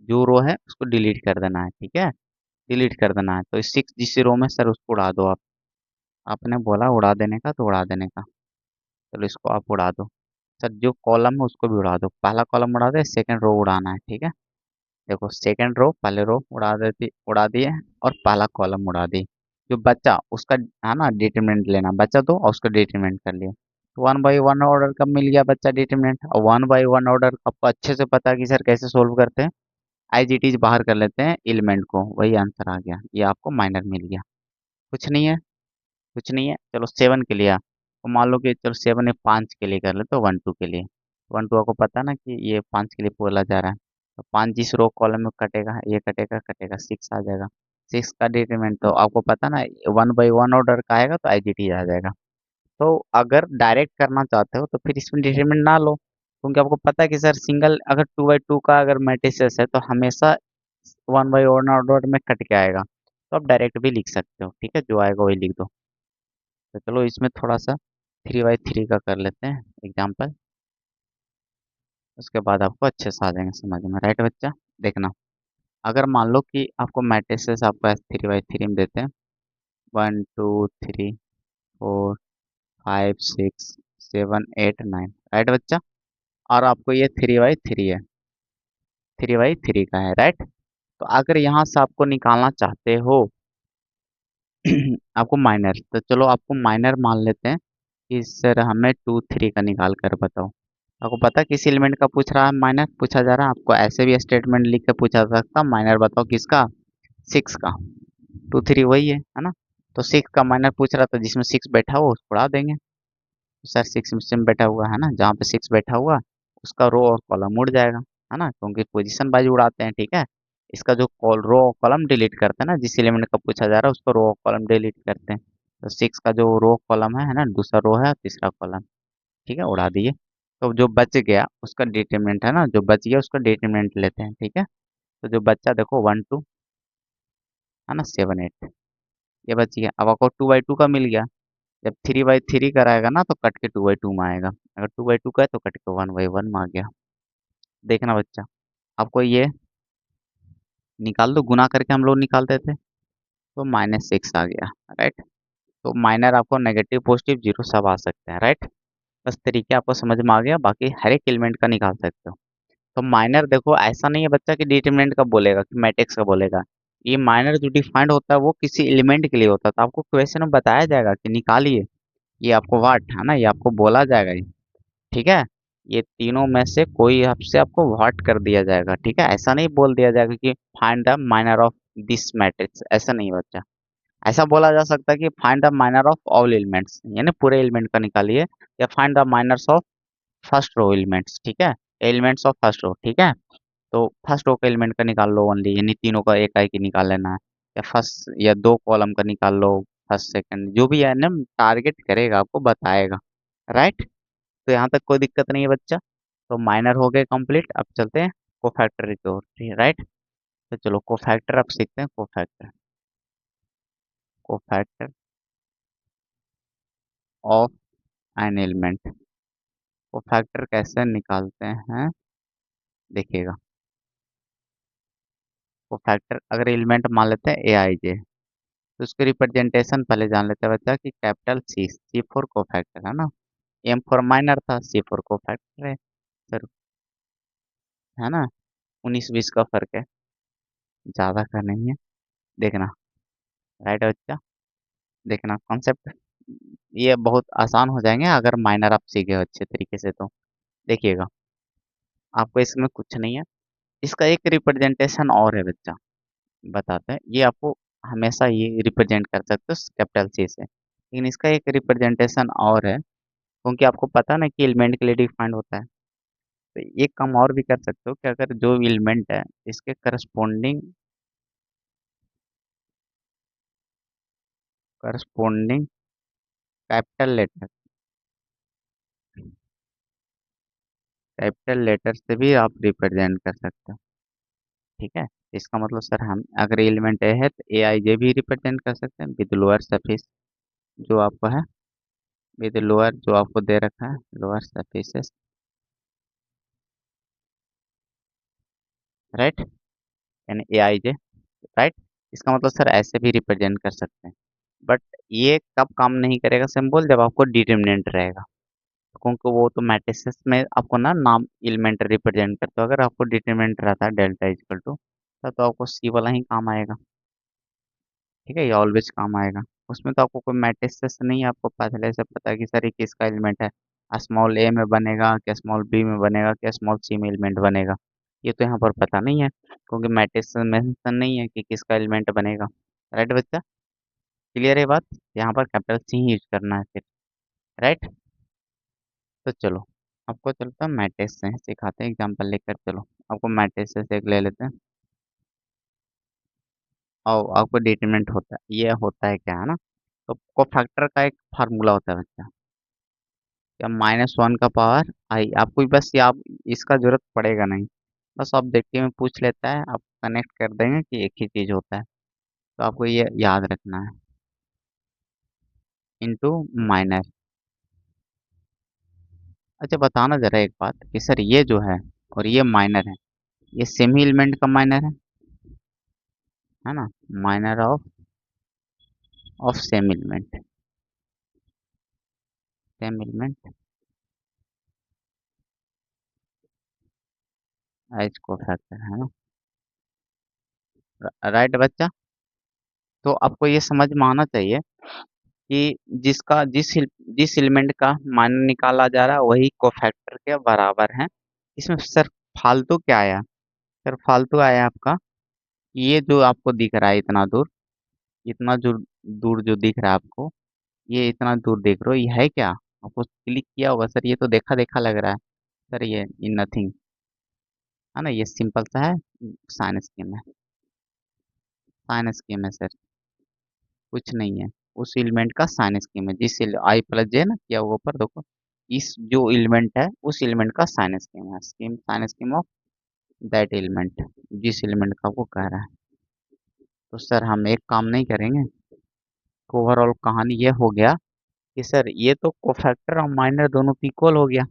Speaker 1: जो रो है उसको डिलीट कर देना है, ठीक है। डिलीट कर देना है, तो 6 जिस रो में सर उसको उड़ा दो आप। आपने बोला उड़ा देने का तो उड़ा देने का, चलो इसको आप उड़ा दो। सर जो कॉलम है उसको भी उड़ा दो, पहला कॉलम उड़ा दे, सेकंड रो उड़ाना है, ठीक है। देखो सेकंड रो पहले रो उड़ा दिए, और पहला कॉलम उड़ा दी। जो बच्चा उसका, है ना, डिटरमिनेंट लेना, बच्चा दो और उसका डिटरमिनेंट कर लिया। तो 1 बाई 1 ऑर्डर का मिल गया बच्चा डिटरमिनेंट, और 1 बाई 1 ऑर्डर आपको अच्छे से पता है कि सर कैसे सोल्व करते हैं। IGTs बाहर कर लेते हैं एलिमेंट को, वही आंसर आ गया, ये आपको माइनर मिल गया। कुछ नहीं है, कुछ नहीं है। चलो 7 के लिए, तो मान लो कि चलो 7 है 5 के लिए कर ले, तो 1 2 के लिए, 1 2 आपको पता ना कि ये 5 के लिए बोला जा रहा है। तो 5 जिस रो कॉलम में कटेगा, ये कटेगा कटेगा 6 आ जाएगा। 6 का डिटरमिनेंट तो आपको पता ना 1 बाई 1 ऑर्डर का आएगा तो IGT आ जाएगा। तो अगर डायरेक्ट करना चाहते हो तो फिर इसमें डिटरमिनेंट ना लो, क्योंकि आपको पता है कि सर सिंगल अगर 2 बाई 2 का अगर मैट्रिसेस है तो हमेशा 1 बाई 1 ऑर्डर में कट के आएगा। तो आप डायरेक्ट भी लिख सकते हो, ठीक है, जो आएगा वही लिख दो। तो चलो इसमें थोड़ा सा 3 बाई 3 का कर लेते हैं एग्जाम्पल, उसके बाद आपको अच्छे से आ जाएंगे समझ में। राइट बच्चा? देखना, अगर मान लो कि आपको मैट्रिसेस आपको ऐसे 3 बाई 3 में देते हैं, 1 2 3 4 5 6 7 8 9। राइट बच्चा? और आपको ये 3/3 है, 3/3 का है, राइट। तो अगर यहाँ से आपको निकालना चाहते हो आपको माइनर, तो चलो आपको माइनर मान लेते हैं कि सर हमें 2 3 का निकाल कर बताओ। आपको पता है किस एलिमेंट का पूछ रहा है, माइनर पूछा जा रहा है, आपको ऐसे भी स्टेटमेंट लिख के पूछा जा सकता, माइनर बताओ किसका, 6 का। 2 3 वही है ना। तो 6 का माइनर पूछ रहा था, जिसमें 6 बैठा हुआ उसको उड़ा देंगे। तो सर 6 में बैठा हुआ है ना, जहाँ पे 6 बैठा हुआ उसका रो और कॉलम उड़ जाएगा, है ना, क्योंकि पोजीशन वाइज उड़ाते हैं, ठीक है। इसका जो कॉल रो और कॉलम डिलीट करते हैं ना, जिस एलिमेंट का पूछा जा रहा है उसको रो और कॉलम डिलीट करते हैं। तो 6 का जो रो कॉलम है ना, दूसरा रो है तीसरा कॉलम, ठीक है, उड़ा दिए। तो जो बच गया उसका डिटरमिनेंट है ना, जो बच गया उसका डिटरमिनेंट लेते हैं, ठीक है। तो जो बच्चा देखो 1 2 है ना, 7 8, ये बच गया। अब आपको 2/2 का मिल गया। जब 3/3 कराएगा ना तो कट के 2/2 में आएगा, अगर 2/2 का है तो कट के 1/1 में आ गया। देखना बच्चा, आपको ये निकाल दो, गुना करके हम लोग निकालते थे, तो -6 आ गया, राइट। तो माइनर आपको नेगेटिव पॉजिटिव जीरो सब आ सकते हैं, राइट। बस तरीके आपको समझ में आ गया, बाकी हर एक एलिमेंट का निकाल सकते हो। तो माइनर देखो ऐसा नहीं है बच्चा कि डिटरमिनेंट का बोलेगा कि मैट्रिक्स का बोलेगा। ये माइनर जो डिफाइंड होता है वो किसी एलिमेंट के लिए होता है, तो आपको क्वेश्चन में बताया जाएगा कि निकालिए, ये आपको व्हाट है ना, ये आपको बोला जाएगा ये, ठीक है। ये तीनों में से कोई आपसे आपको व्हाट कर दिया जाएगा, ठीक है। ऐसा नहीं बोल दिया जाएगा कि find the minor of this matrix, ऐसा नहीं बच्चा। ऐसा बोला जा सकता है कि find the minor of all elements, यानी पूरे एलिमेंट का निकालिए, या find the minors of first row elements, ठीक है, एलिमेंट्स ऑफ फर्स्ट रो, ठीक है। तो फर्स्ट रो का एलिमेंट का निकाल लो ओनली, यानी तीनों का एक एक ही निकाल लेना है, या फर्स्ट या दो कॉलम का निकाल लो, फर्स्ट सेकंड जो भी है ना, टारगेट करेगा आपको बताएगा, राइट। तो यहाँ तक कोई दिक्कत नहीं है बच्चा। तो माइनर हो गए कंप्लीट, अब चलते हैं कोफैक्टर की ओर, राइट। तो चलो कोफैक्टर अब सीखते हैं, cofactor, cofactor of an element. Cofactor कैसे निकालते हैं देखिएगा। कोफैक्टर अगर एलिमेंट मान लेते हैं ए आई जे, तो उसकी रिप्रेजेंटेशन पहले जान लेते हैं बच्चा कि capital C, C for cofactor है ना, एम फॉर माइनर था, सी फॉर कोफैक्टर है सर, है ना। 19 20 का फर्क है, ज़्यादा का नहीं है, देखना, राइट बच्चा। देखना कॉन्सेप्ट ये बहुत आसान हो जाएंगे अगर माइनर आप सीखे हो अच्छे तरीके से, तो देखिएगा आपको इसमें कुछ नहीं है। इसका एक रिप्रेजेंटेशन और है बच्चा, बताते हैं, ये आपको हमेशा ये रिप्रेजेंट कर सकते हो कैपिटल सी से, लेकिन इसका एक रिप्रेजेंटेशन और है, क्योंकि आपको पता ना कि एलिमेंट के लिए डिफाइंड होता है। तो एक काम और भी कर सकते हो कि अगर जो एलिमेंट है इसके corresponding, corresponding capital letter, capital letter से भी आप रिप्रेजेंट कर सकते हो, ठीक है। इसका मतलब सर हम अगर एलिमेंट ए है तो ए आई जे भी रिप्रेजेंट कर सकते हैं विद लोअर सफिक्स जो आपको है, विद लोअर जो आपको दे रखा है लोअर सफिक्सेस, राइट, यानी ए आई जे, राइट। इसका मतलब सर ऐसे भी रिप्रेजेंट कर सकते हैं, बट ये कब काम नहीं करेगा सिंबल, जब आपको डिटरमिनेंट रहेगा, क्योंकि वो तो मैट्रिसेस में आपको ना नाम एलिमेंट रिप्रेजेंट करते हो, अगर आपको डिटरमिनेंट रहता है डेल्टा इक्वल टू, तो आपको सी वाला ही काम आएगा, ठीक है, ये ऑलवेज काम आएगा। उसमें तो आपको कोई मैट्रिसेस नहीं है, आपको पहले से पता है कि सर ये किसका एलिमेंट है, स्मॉल ए में बनेगा क्या स्मॉल बी में बनेगा क्या स्मॉल सी में एलिमेंट बनेगा, ये तो यहाँ पर पता नहीं है, क्योंकि मैट्रिक्स में मेंशन नहीं है कि किसका एलिमेंट बनेगा, राइट बच्चा। क्लियर है बात, यहाँ पर कैपिटल सी ही यूज करना है फिर, राइट। तो चलो आपको चलता है मैट्रिक्स से सिखाते हैं, एग्जाम्पल लेकर चलो, आपको मैट्रिक्स से एक ले लेते हैं। और आपको डिटरमिनेंट होता है, ये होता है क्या है ना, तो कोफैक्टर का एक फार्मूला होता है बच्चा, या -1 का पावर आई, आपको बस ये आप इसका जरूरत पड़ेगा नहीं, बस ऑब्जेक्टिव में पूछ लेता है, आप कनेक्ट कर देंगे कि एक ही चीज़ होता है, तो आपको ये याद रखना है, इनटू माइनर। अच्छा बताना जरा एक बात कि सर ये जो है और ये माइनर है, ये सेम ही एलिमेंट का माइनर है ना, minor of same element, same element, H को फैक्टर है ना। राइट बच्चा। तो आपको ये समझ में आना चाहिए कि जिस एलिमेंट का मान निकाला जा रहा है वही कोफैक्टर के बराबर है। इसमें सर फालतू क्या आया? सर फालतू आया आपका ये जो आपको दिख रहा है इतना दूर दूर जो दिख रहा है आपको, ये इतना दूर देख रहे हो, ये है क्या? आपको क्लिक किया होगा सर, ये तो देखा देखा लग रहा है। सर ये नथिंग है ना, ये सिंपल सा है। साइन स्कीम है, साइन स्कीम है सर, कुछ नहीं है। उस एलिमेंट का साइन स्कीम है, जिस आई प्लस जे ना किया हुआ ऊपर देखो, इस जो एलिमेंट है उस एलिमेंट का साइन स्कीम है, sign scheme of that element, जिस एलिमेंट का वो कह रहा है। तो सर हम एक काम नहीं करेंगे, ओवरऑल कहानी ये हो गया कि सर ये तो कोफैक्टर और माइनर दोनों इक्वल हो गया।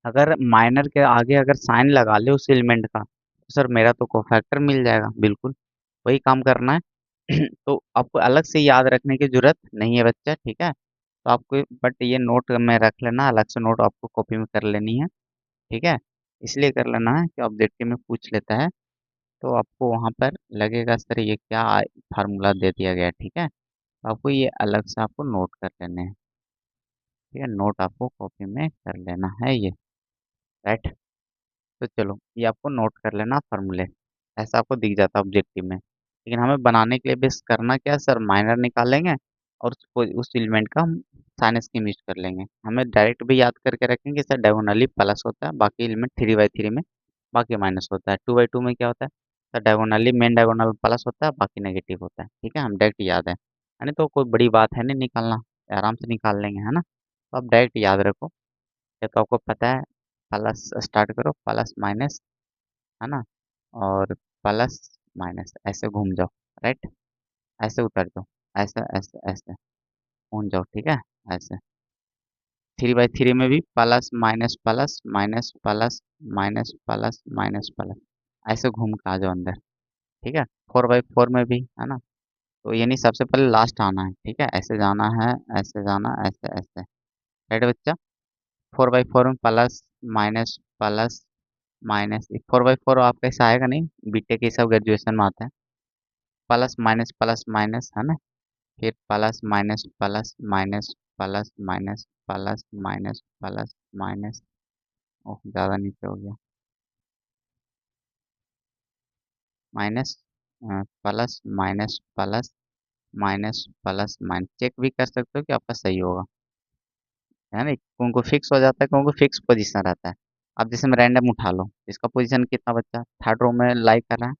Speaker 1: अगर माइनर के आगे अगर साइन लगा ले उस एलिमेंट का तो सर मेरा तो कोफैक्टर मिल जाएगा, बिल्कुल वही काम करना है। तो आपको अलग से याद रखने की जरूरत नहीं है बच्चा, ठीक है। तो आपको बट ये नोट में रख लेना, अलग से नोट आपको कॉपी में कर लेनी है, ठीक है। इसलिए कर लेना है कि ऑब्जेक्टिव में पूछ लेता है, तो आपको वहाँ पर लगेगा सर ये क्या फार्मूला दे दिया गया, ठीक है। तो आपको ये अलग से आपको नोट कर लेने हैं, ठीक है, नोट आपको कॉपी में कर लेना है ये, राइट। तो चलो ये आपको नोट कर लेना फार्मूले, ऐसा आपको दिख जाता है ऑब्जेक्टिव में। लेकिन हमें बनाने के लिए बेस करना क्या है सर, माइनर निकालेंगे और उस एलिमेंट का हम साइन स्कीम यूज कर लेंगे। हमें डायरेक्ट भी याद करके रखेंगे सर, डायगोनली प्लस होता है, बाकी एलिमेंट 3/3 में बाकी माइनस होता है। 2/2 में क्या होता है sir, diagonally main diagonal plus होता है, बाकी नेगेटिव होता है, ठीक है। हम डायरेक्ट याद है, यानी तो कोई बड़ी बात है नहीं निकालना, आराम से निकाल लेंगे, है ना। तो आप डायरेक्ट याद रखो, या तो आपको पता है प्लस स्टार्ट करो, प्लस माइनस, है ना, और प्लस माइनस ऐसे घूम जाओ, राइट, ऐसे उतर जाओ, ऐसे ऐसे ऐसे घूम जाओ, ठीक है, ऐसे 3/3 में भी plus minus plus minus plus minus plus minus plus ऐसे घूम के आ जाओ अंदर, ठीक है। 4/4 में भी है ना, तो यानी सबसे पहले लास्ट आना है, ठीक है, ऐसे जाना है, ऐसे जाना, ऐसे ऐसे, राइट बच्चा। 4/4 में प्लस माइनस प्लस माइनस, 4/4 आपका ऐसा आएगा नहीं, बीटेक ये सब ग्रेजुएशन में आता है। प्लस माइनस है ना, फिर plus minus plus minus plus minus plus minus plus minus, oh ज़्यादा नीचे हो गया, minus plus minus plus minus plus minus, check भी कर सकते हो कि आपका सही होगा, है ना। उनको फिक्स हो जाता है, क्योंकि फिक्स पोजीशन रहता है। अब जैसे मैं रैंडम उठा लो, इसका पोजीशन कितना बच्चा, थर्ड रो में लाई कर रहा है,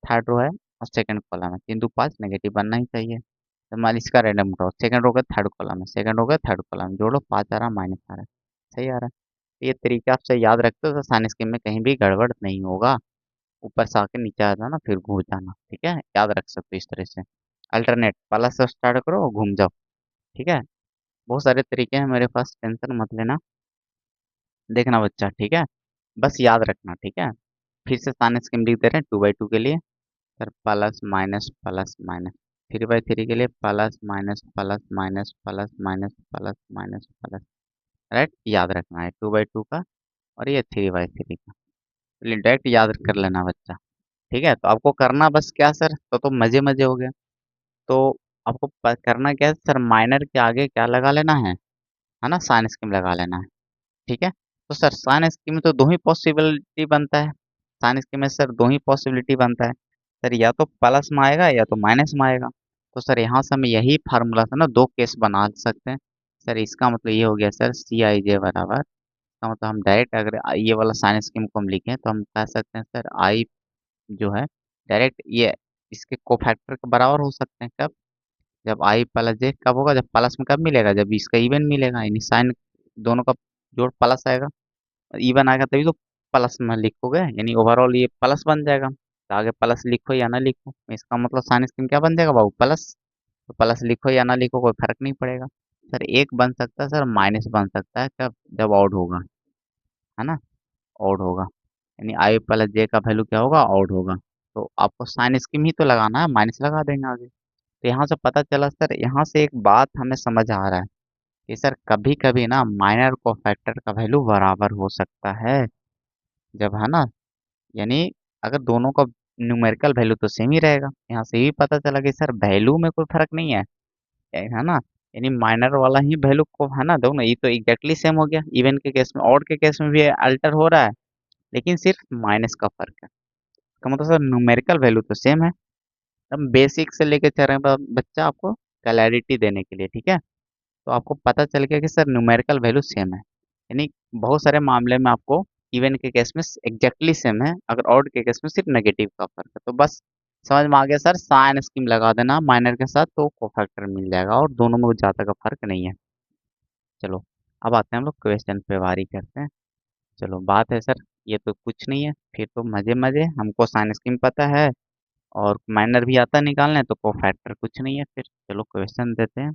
Speaker 1: थर्ड रो है और सेकंड कॉलम है, 3 2 5 नेगेटिव बनना ही चाहिए। तो मान इसका रैंडम उठाओ, सेकंड रो का थर्ड कॉलम है, सेकंड रो का थर्ड कॉलम है, जोड़ो 5 आ रहा माइनस आ रहा है, सही आ रहा है। तो ये तरीका आपसे याद रखते हो तो साइन स्कीम में कहीं भी गड़बड़ नहीं होगा। ऊपर से आके नीचे आ जाना, फिर घूम जाना, ठीक है, याद रख सकते हो इस तरह से। अल्टरनेट प्लस से स्टार्ट करो और घूम जाओ, ठीक है। बहुत सारे तरीके हैं मेरे पास, टेंशन मत लेना, देखना बच्चा, ठीक है। बस याद रखना, ठीक है। फिर से साइन स्कीम लिख दे रहे हैं 2/2 के लिए, sir plus minus plus minus, 3/3 के लिए plus minus plus minus plus minus plus minus plus, right, याद रखना है 2/2 का और ये 3/3 का, चलिए डायरेक्ट याद कर लेना बच्चा, ठीक है। तो आपको करना बस क्या सर, तो मजे मजे हो गए। तो आपको करना क्या है सर, माइनर के आगे क्या लगा लेना है ना, साइन स्कीम लगा लेना है, ठीक है। तो सर साइन स्कीम में तो दो ही पॉसिबिलिटी बनता है, साइन स्कीम में सर दो ही पॉसिबिलिटी बनता है सर, या तो प्लस में आएगा या तो माइनस में आएगा। तो सर यहाँ से हम यही फार्मूला से ना दो केस बना सकते हैं। सर इसका मतलब ये हो गया सर CIJ बराबर, इसका मतलब हम डायरेक्ट अगर ये वाला साइन स्कीम को हम लिखें तो हम कह सकते हैं सर आई जो है डायरेक्ट ये इसके कोफैक्टर के बराबर हो सकते हैं, कब, जब आई प्लस जे कब होगा, जब प्लस में कब मिलेगा, जब इसका इवन मिलेगा, यानी साइन दोनों का जोड़ प्लस आएगा, इवन आएगा तभी तो प्लस में लिखोगे, यानी ओवरऑल ये प्लस बन जाएगा। तो आगे प्लस लिखो या ना लिखो, इसका मतलब साइन स्कीम क्या बन जाएगा बाबू, प्लस। तो प्लस लिखो या ना लिखो कोई फर्क नहीं पड़ेगा। सर एक बन सकता है सर, माइनस बन सकता है कब, जब ऑड होगा, है ना, ऑड होगा, यानी आई प्लस जे का वैल्यू क्या होगा, ऑड होगा। तो आपको साइन स्कीम ही तो लगाना है, माइनस लगा देंगे आगे। तो यहाँ से पता चला सर, यहाँ से एक बात हमें समझ आ रहा है कि सर कभी कभी ना माइनर को फैक्टर का वैल्यू बराबर हो सकता है, जब है ना यानी अगर दोनों का न्यूमेरिकल वैल्यू तो सेम ही रहेगा। यहाँ से ही पता चला कि सर वैल्यू में कोई फर्क नहीं है ना। यानी माइनर वाला ही वैल्यू को है ना, देखो ना ये तो एग्जैक्टली सेम हो गया। इवन के केस में, ऑड के केस में भी अल्टर हो रहा है, लेकिन सिर्फ माइनस का फर्क है। इसका मतलब सर न्यूमेरिकल वैल्यू तो सेम है। हम बेसिक से लेके चल रहे हैं बच्चा आपको क्लैरिटी देने के लिए, ठीक है। तो आपको पता चल गया कि सर न्यूमेरिकल वैल्यू सेम है, यानी बहुत सारे मामले में आपको इवन के केस में एग्जैक्टली सेम है, अगर ऑड के केस में सिर्फ नेगेटिव का फर्क है। तो बस समझ में आ गया सर, साइन स्कीम लगा देना माइनर के साथ तो कोफैक्टर मिल जाएगा, और दोनों में कुछ ज़्यादा का फर्क नहीं है। चलो अब आते हैं हम लोग क्वेश्चन पे, वारी करते हैं। चलो बात है सर, ये तो कुछ नहीं है, फिर तो मजे मजे, हमको साइन स्कीम पता है और माइनर भी आता है निकालने, तो कोफैक्टर कुछ नहीं है फिर। चलो क्वेश्चन देते हैं,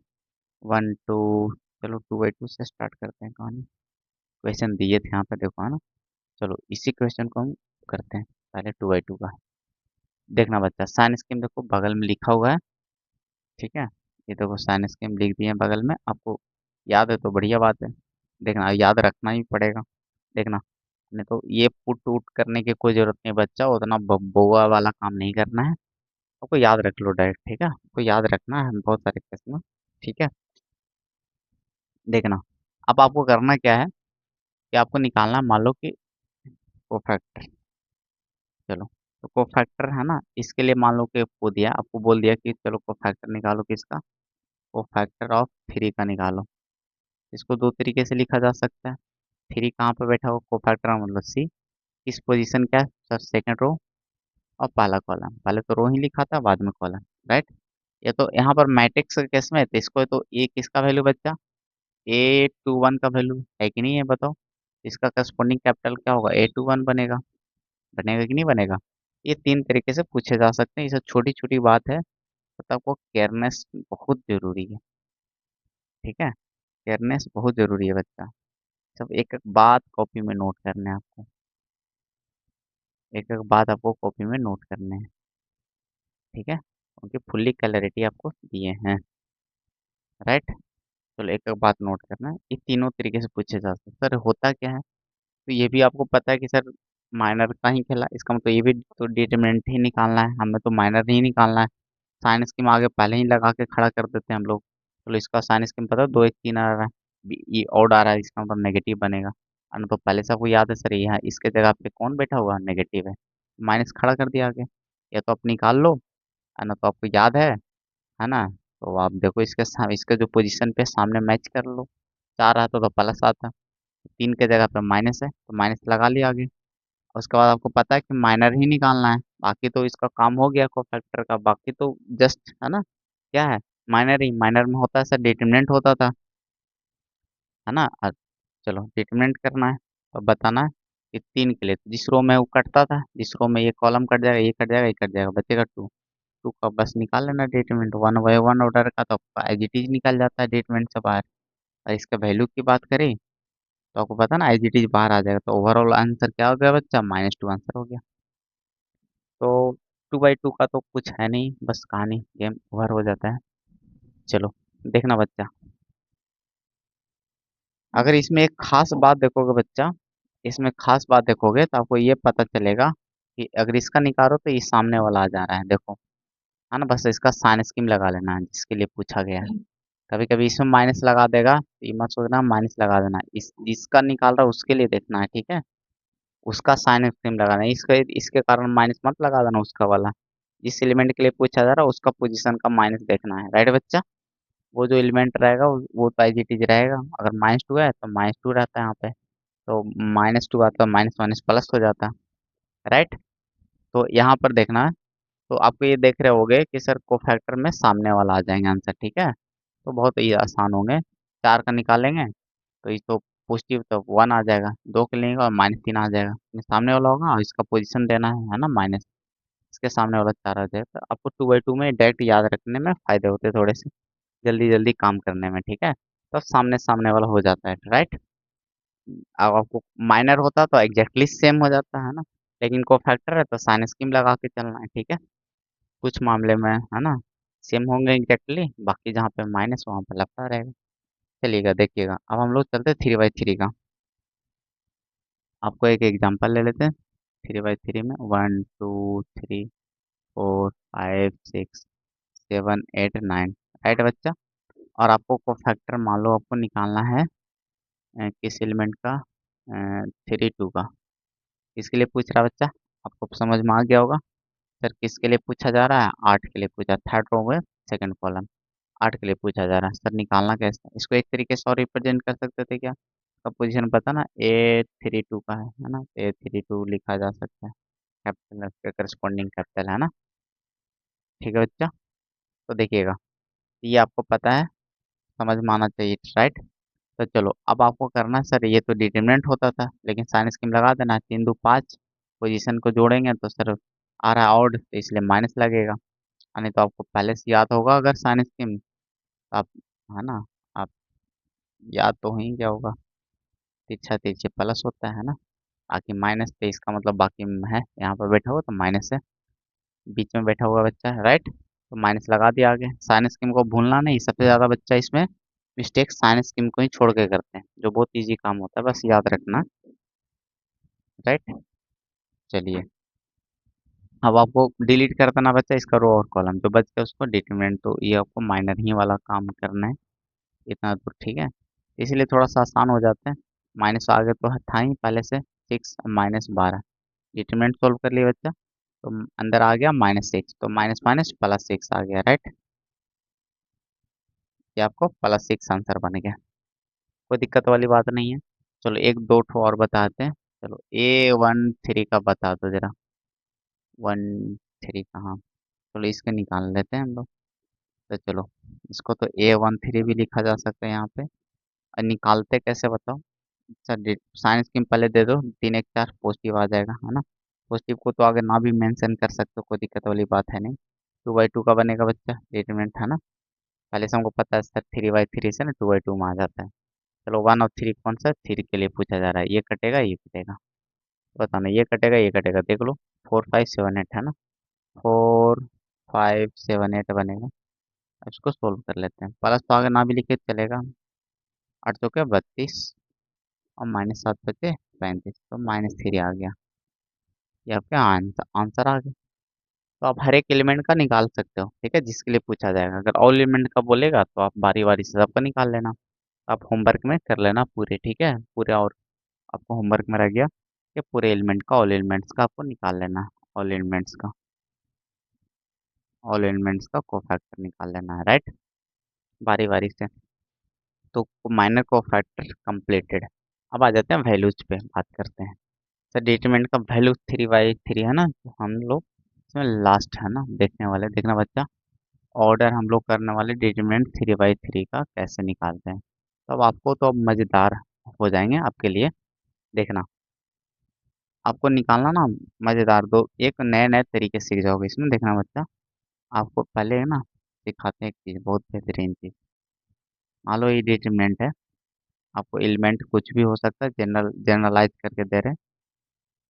Speaker 1: 1 2, चलो 2/2 से स्टार्ट करते हैं कहानी। क्वेश्चन दिए थे यहाँ पे, देखो है ना। चलो इसी क्वेश्चन को हम करते हैं पहले 2/2 का। देखना बच्चा, साइन स्कीम देखो बगल में लिखा हुआ है, ठीक है। ये देखो साइन स्कीम लिख दिए हैं बगल में, आपको याद है तो बढ़िया बात है। देखना याद रखना ही पड़ेगा, देखना। नहीं तो ये पुट उट करने की कोई जरूरत नहीं बच्चा, उतना बउआ वाला काम नहीं करना है। आपको याद रख लो डायरेक्ट, ठीक है, आपको याद रखना है बहुत सारे केस में, ठीक है। देखना, अब आपको करना क्या है कि आपको निकालना है, मान लो कि कोफैक्टर। चलो, तो कोफैक्टर है ना, इसके लिए मान लो कि आपको दिया, आपको बोल दिया कि चलो कोफैक्टर निकालो किसका, कोफैक्टर ऑफ 3 का निकालो। इसको दो तरीके से लिखा जा सकता है। 3 कहाँ पे बैठा हो, कोफैक्टर मतलब सी, किस पोजीशन क्या है सर, सेकंड रो और पहला कॉलम। पहले तो रो ही लिखा था, बाद में कॉलम, राइट। ये तो यहाँ पर मैट्रिक्स के केस में है, तो इसको तो ए किसका वैल्यू बच्चा, A21 का वैल्यू है कि नहीं है बताओ। इसका करस्पॉन्डिंग कैपिटल क्या होगा, A21 बनेगा, बनेगा कि नहीं बनेगा। ये 3 तरीके से पूछे जा सकते हैं, ये सब छोटी छोटी बात है, तो आपको केयरनेस बहुत जरूरी है, ठीक है। केयरनेस बहुत जरूरी है बच्चा। सब एक एक बात कॉपी में नोट करने हैं आपको, एक एक बात आपको कॉपी में नोट करने हैं, ठीक है, क्योंकि फुल्ली क्लैरिटी आपको दिए हैं, राइट। चलो एक एक बात नोट करना है, ये तीनों तरीके से पूछे जा सकते हैं। सर होता क्या है, तो ये भी आपको पता है कि सर माइनर का ही खेला, इसका मतलब ये भी तो डिटरमिनेंट ही निकालना है, हमें तो माइनर ही निकालना है। साइन स्कीम आगे पहले ही लगा के खड़ा कर देते हैं हम लोग। चलो इसका साइन स्कीम पता है, 2 1 3 आ रहा है, ये ऑड आ रहा है, इसका मतलब नेगेटिव बनेगा। है ना, तो पहले से आपको याद है सर, यहाँ इसके जगह पे कौन बैठा हुआ, नेगेटिव है, माइनस खड़ा कर दिया आगे। या तो आप निकाल लो, है ना, तो आपको याद है ना। तो आप देखो इसके जो पोजीशन पे सामने मैच कर लो, 4 आता तो प्लस आता, 3 के जगह पे माइनस है तो माइनस लगा लिया आगे। उसके बाद आपको पता है कि माइनर ही निकालना है, बाकी तो इसका काम हो गया कोफैक्टर का, बाकी तो जस्ट है ना, क्या है, माइनर ही। माइनर में होता है सर डिटरमिनेंट होता था, है ना। चलो डिटरमिनेंट करना है, तो बताना है कि 3 के लिए तो जिस रो में वो कटता था, जिस रो में ये कॉलम कट जाएगा, ये कट जाएगा, ये कट जाएगा, बचेगा 2। 2 का बस निकाल लेना डिटरमिनेंट, 1/1 ऑर्डर का तो आपका एज इट इज निकल जाता है डिटरमिनेंट से बाहर। और इसका वैल्यू की बात करें तो आपको पता ना एज इट इज बाहर आ जाएगा, तो ओवरऑल आंसर क्या हो गया बच्चा, -2 आंसर हो गया। तो 2/2 का तो कुछ है नहीं, बस कहानी गेम ओवर हो जाता है। चलो देखना बच्चा, अगर इसमें एक खास बात देखोगे बच्चा, इसमें खास बात देखोगे तो आपको ये पता चलेगा कि अगर इसका निकालो तो ये सामने वाला आ जा रहा है, देखो, है ना। बस इसका साइन स्कीम लगा लेना है जिसके लिए पूछा गया है। कभी कभी इसमें माइनस लगा देगा, तो ये मत सोचना माइनस लगा देना, इस जिसका निकाल रहा है उसके लिए देखना है, ठीक है। उसका साइन स्कीम लगाना है, इसके इसके कारण माइनस मत लगा देना उसका वाला। जिस एलिमेंट के लिए पूछा जा रहा है उसका पोजीशन का माइनस देखना है, राइट बच्चा। वो जो एलिमेंट रहेगा वो तो एज इट इज रहेगा, अगर -2 है तो -2 रहता है यहाँ पे, तो -2 आता है, माइनस माइनस प्लस हो जाता है, राइट। तो यहाँ पर देखना है, तो आपको ये देख रहे होगे कि सर कोफैक्टर में सामने वाला आ जाएंगे आंसर, ठीक है। तो बहुत ही आसान होंगे, 4 का निकालेंगे तो ये तो पॉजिटिव तो 1 आ जाएगा, 2 के लेंगे और -3 आ जाएगा, ये सामने वाला होगा और इसका पोजीशन देना है ना माइनस, इसके सामने वाला 4 आ जाएगा। तो आपको 2/2 में डायरेक्ट याद रखने में फायदे होते हैं थोड़े से, जल्दी जल्दी काम करने में, ठीक है। तो सामने सामने वाला हो जाता है, राइट। अब आपको माइनर होता तो एग्जैक्टली सेम हो जाता है ना, लेकिन को फैक्टर है तो साइन स्कीम लगा के चलना है, ठीक है। कुछ मामले में है ना सेम होंगे एग्जैक्टली, बाकी जहाँ पे माइनस वहाँ पे लगता रहेगा। चलिएगा देखिएगा, अब हम लोग चलते हैं 3/3 का। आपको एक एग्जांपल ले लेते हैं। 3/3 में 1 2 3 4 5 6 7 8 9, राइट बच्चा। और आपको को फैक्टर मान लो आपको निकालना है किस एलिमेंट का, 3 2 का। किसके लिए पूछ रहा है बच्चा, आपको समझ में आ गया होगा। सर किसके लिए पूछा जा रहा है, 8 के लिए पूछा, थर्ड रो में सेकंड कॉलम 8 के लिए पूछा जा रहा है। सर निकालना कैसे, इसको एक तरीके से और रिप्रेजेंट कर सकते थे क्या, का पोजीशन पता ना, A32 का है ना, A32 लिखा जा सकता है, कैपिटल उसके करस्पॉन्डिंग कैपिटल है ना। ठीक है बच्चा, तो देखिएगा ये आपको पता है, समझ में आना चाहिए, राइट। तो चलो अब आपको करना है, सर ये तो डिटरमिनेंट होता था लेकिन साइन स्कीम लगा देना, 3 2 5 पोजीशन को जोड़ेंगे तो सर आ रहा है ऑड, तो इसलिए माइनस लगेगा। नहीं तो आपको पहले से याद होगा अगर साइन स्कीम, तो आप, है ना, आप याद तो ही क्या होगा, तिरछा तिरछे प्लस होता है ना, बाकी माइनस, तो इसका मतलब बाकी में है, यहाँ पर बैठा हुआ तो माइनस है, बीच में बैठा हुआ बच्चा है, राइट। तो माइनस लगा दिया आगे, साइन स्कीम को भूलना नहीं, सबसे ज़्यादा बच्चा इसमें मिस्टेक साइन स्कीम को ही छोड़ के करते हैं, जो बहुत इजी काम होता है, बस याद रखना, राइट। चलिए अब आपको डिलीट कर देना बच्चा इसका रो और कॉलम, जो बच गया उसको डिटरमिनेंट, तो ये आपको माइनर ही वाला काम करना है इतना दूर, ठीक है। इसीलिए थोड़ा सा आसान हो जाता है, माइनस आगे तो था ही पहले से, 6 - 12 डिटरमिनेंट सोल्व कर लिए बच्चा, तो अंदर आ गया -6, तो माइनस माइनस +6 आ गया, राइट। ये आपको +6 आंसर बन गया, कोई दिक्कत वाली बात नहीं है। चलो एक दो ठो और बताते हैं, चलो A13 का बता दो जरा, 13 कहाँ, चलो इसके निकाल लेते हैं हम लोग। तो चलो इसको तो A13 भी लिखा जा सकता है यहाँ पे, और निकालते कैसे बताओ। सर साइंस की पहले दे दो, 3 1 4 पॉजिटिव आ जाएगा, है ना। पॉजिटिव को तो आगे ना भी मेंशन कर सकते हो, कोई दिक्कत वाली बात है नहीं। 2/2 का बनेगा बच्चा डिटरमिनेंट, है ना। पहले से हमको पता है सर 3/3 से ना 2/2 में आ जाता है। चलो 1 और 3 कौन सा, 3 के लिए पूछा जा रहा है, ये कटेगा ये कटेगा, बताना ये कटेगा ये कटेगा, देख लो 4 5 7 8 है ना, 4 5 7 8 बनेगा। अब इसको सोल्व कर लेते हैं, प्लस तो आगे ना भी लिखे तो चलेगा, 8 चौके 32 और -7 बचे 35, तो -3 आ गया, ये आपका आंसर आंसर आ गया। तो आप हर एक एलिमेंट का निकाल सकते हो, ठीक है, जिसके लिए पूछा जाएगा। अगर ऑल एलिमेंट का बोलेगा तो आप बारी बारी से सबका निकाल लेना, आप होमवर्क में कर लेना पूरे, ठीक है पूरे, और आपको होमवर्क में रह गया कि पूरे एलिमेंट का, ऑल एलिमेंट्स का आपको निकाल लेना, ऑल एलिमेंट्स का, ऑल एलिमेंट्स का कोफैक्टर निकाल लेना है, राइट, बारी बारी से। तो माइनर कोफैक्टर कंप्लीटेड। अब आ जाते हैं वैल्यूज पे बात करते हैं। सर डिटरमिनेंट का वैल्यू 3/3 है ना, तो हम लोग इसमें लास्ट है ना देखने वाले, देखना बच्चा, ऑर्डर हम लोग करने वाले डिटरमिनेंट 3/3 का कैसे निकालते हैं। तो अब आपको तो अब मज़ेदार हो जाएंगे आपके लिए, देखना, आपको निकालना ना मज़ेदार, दो एक नए नए तरीके सीख जाओगे इसमें, देखना बच्चा। आपको पहले है ना सिखाते हैं एक चीज़, बहुत बेहतरीन चीज़। मान लो ये डिटरमिनेंट है, आपको एलिमेंट कुछ भी हो सकता है, जनरलाइज करके दे रहे हैं,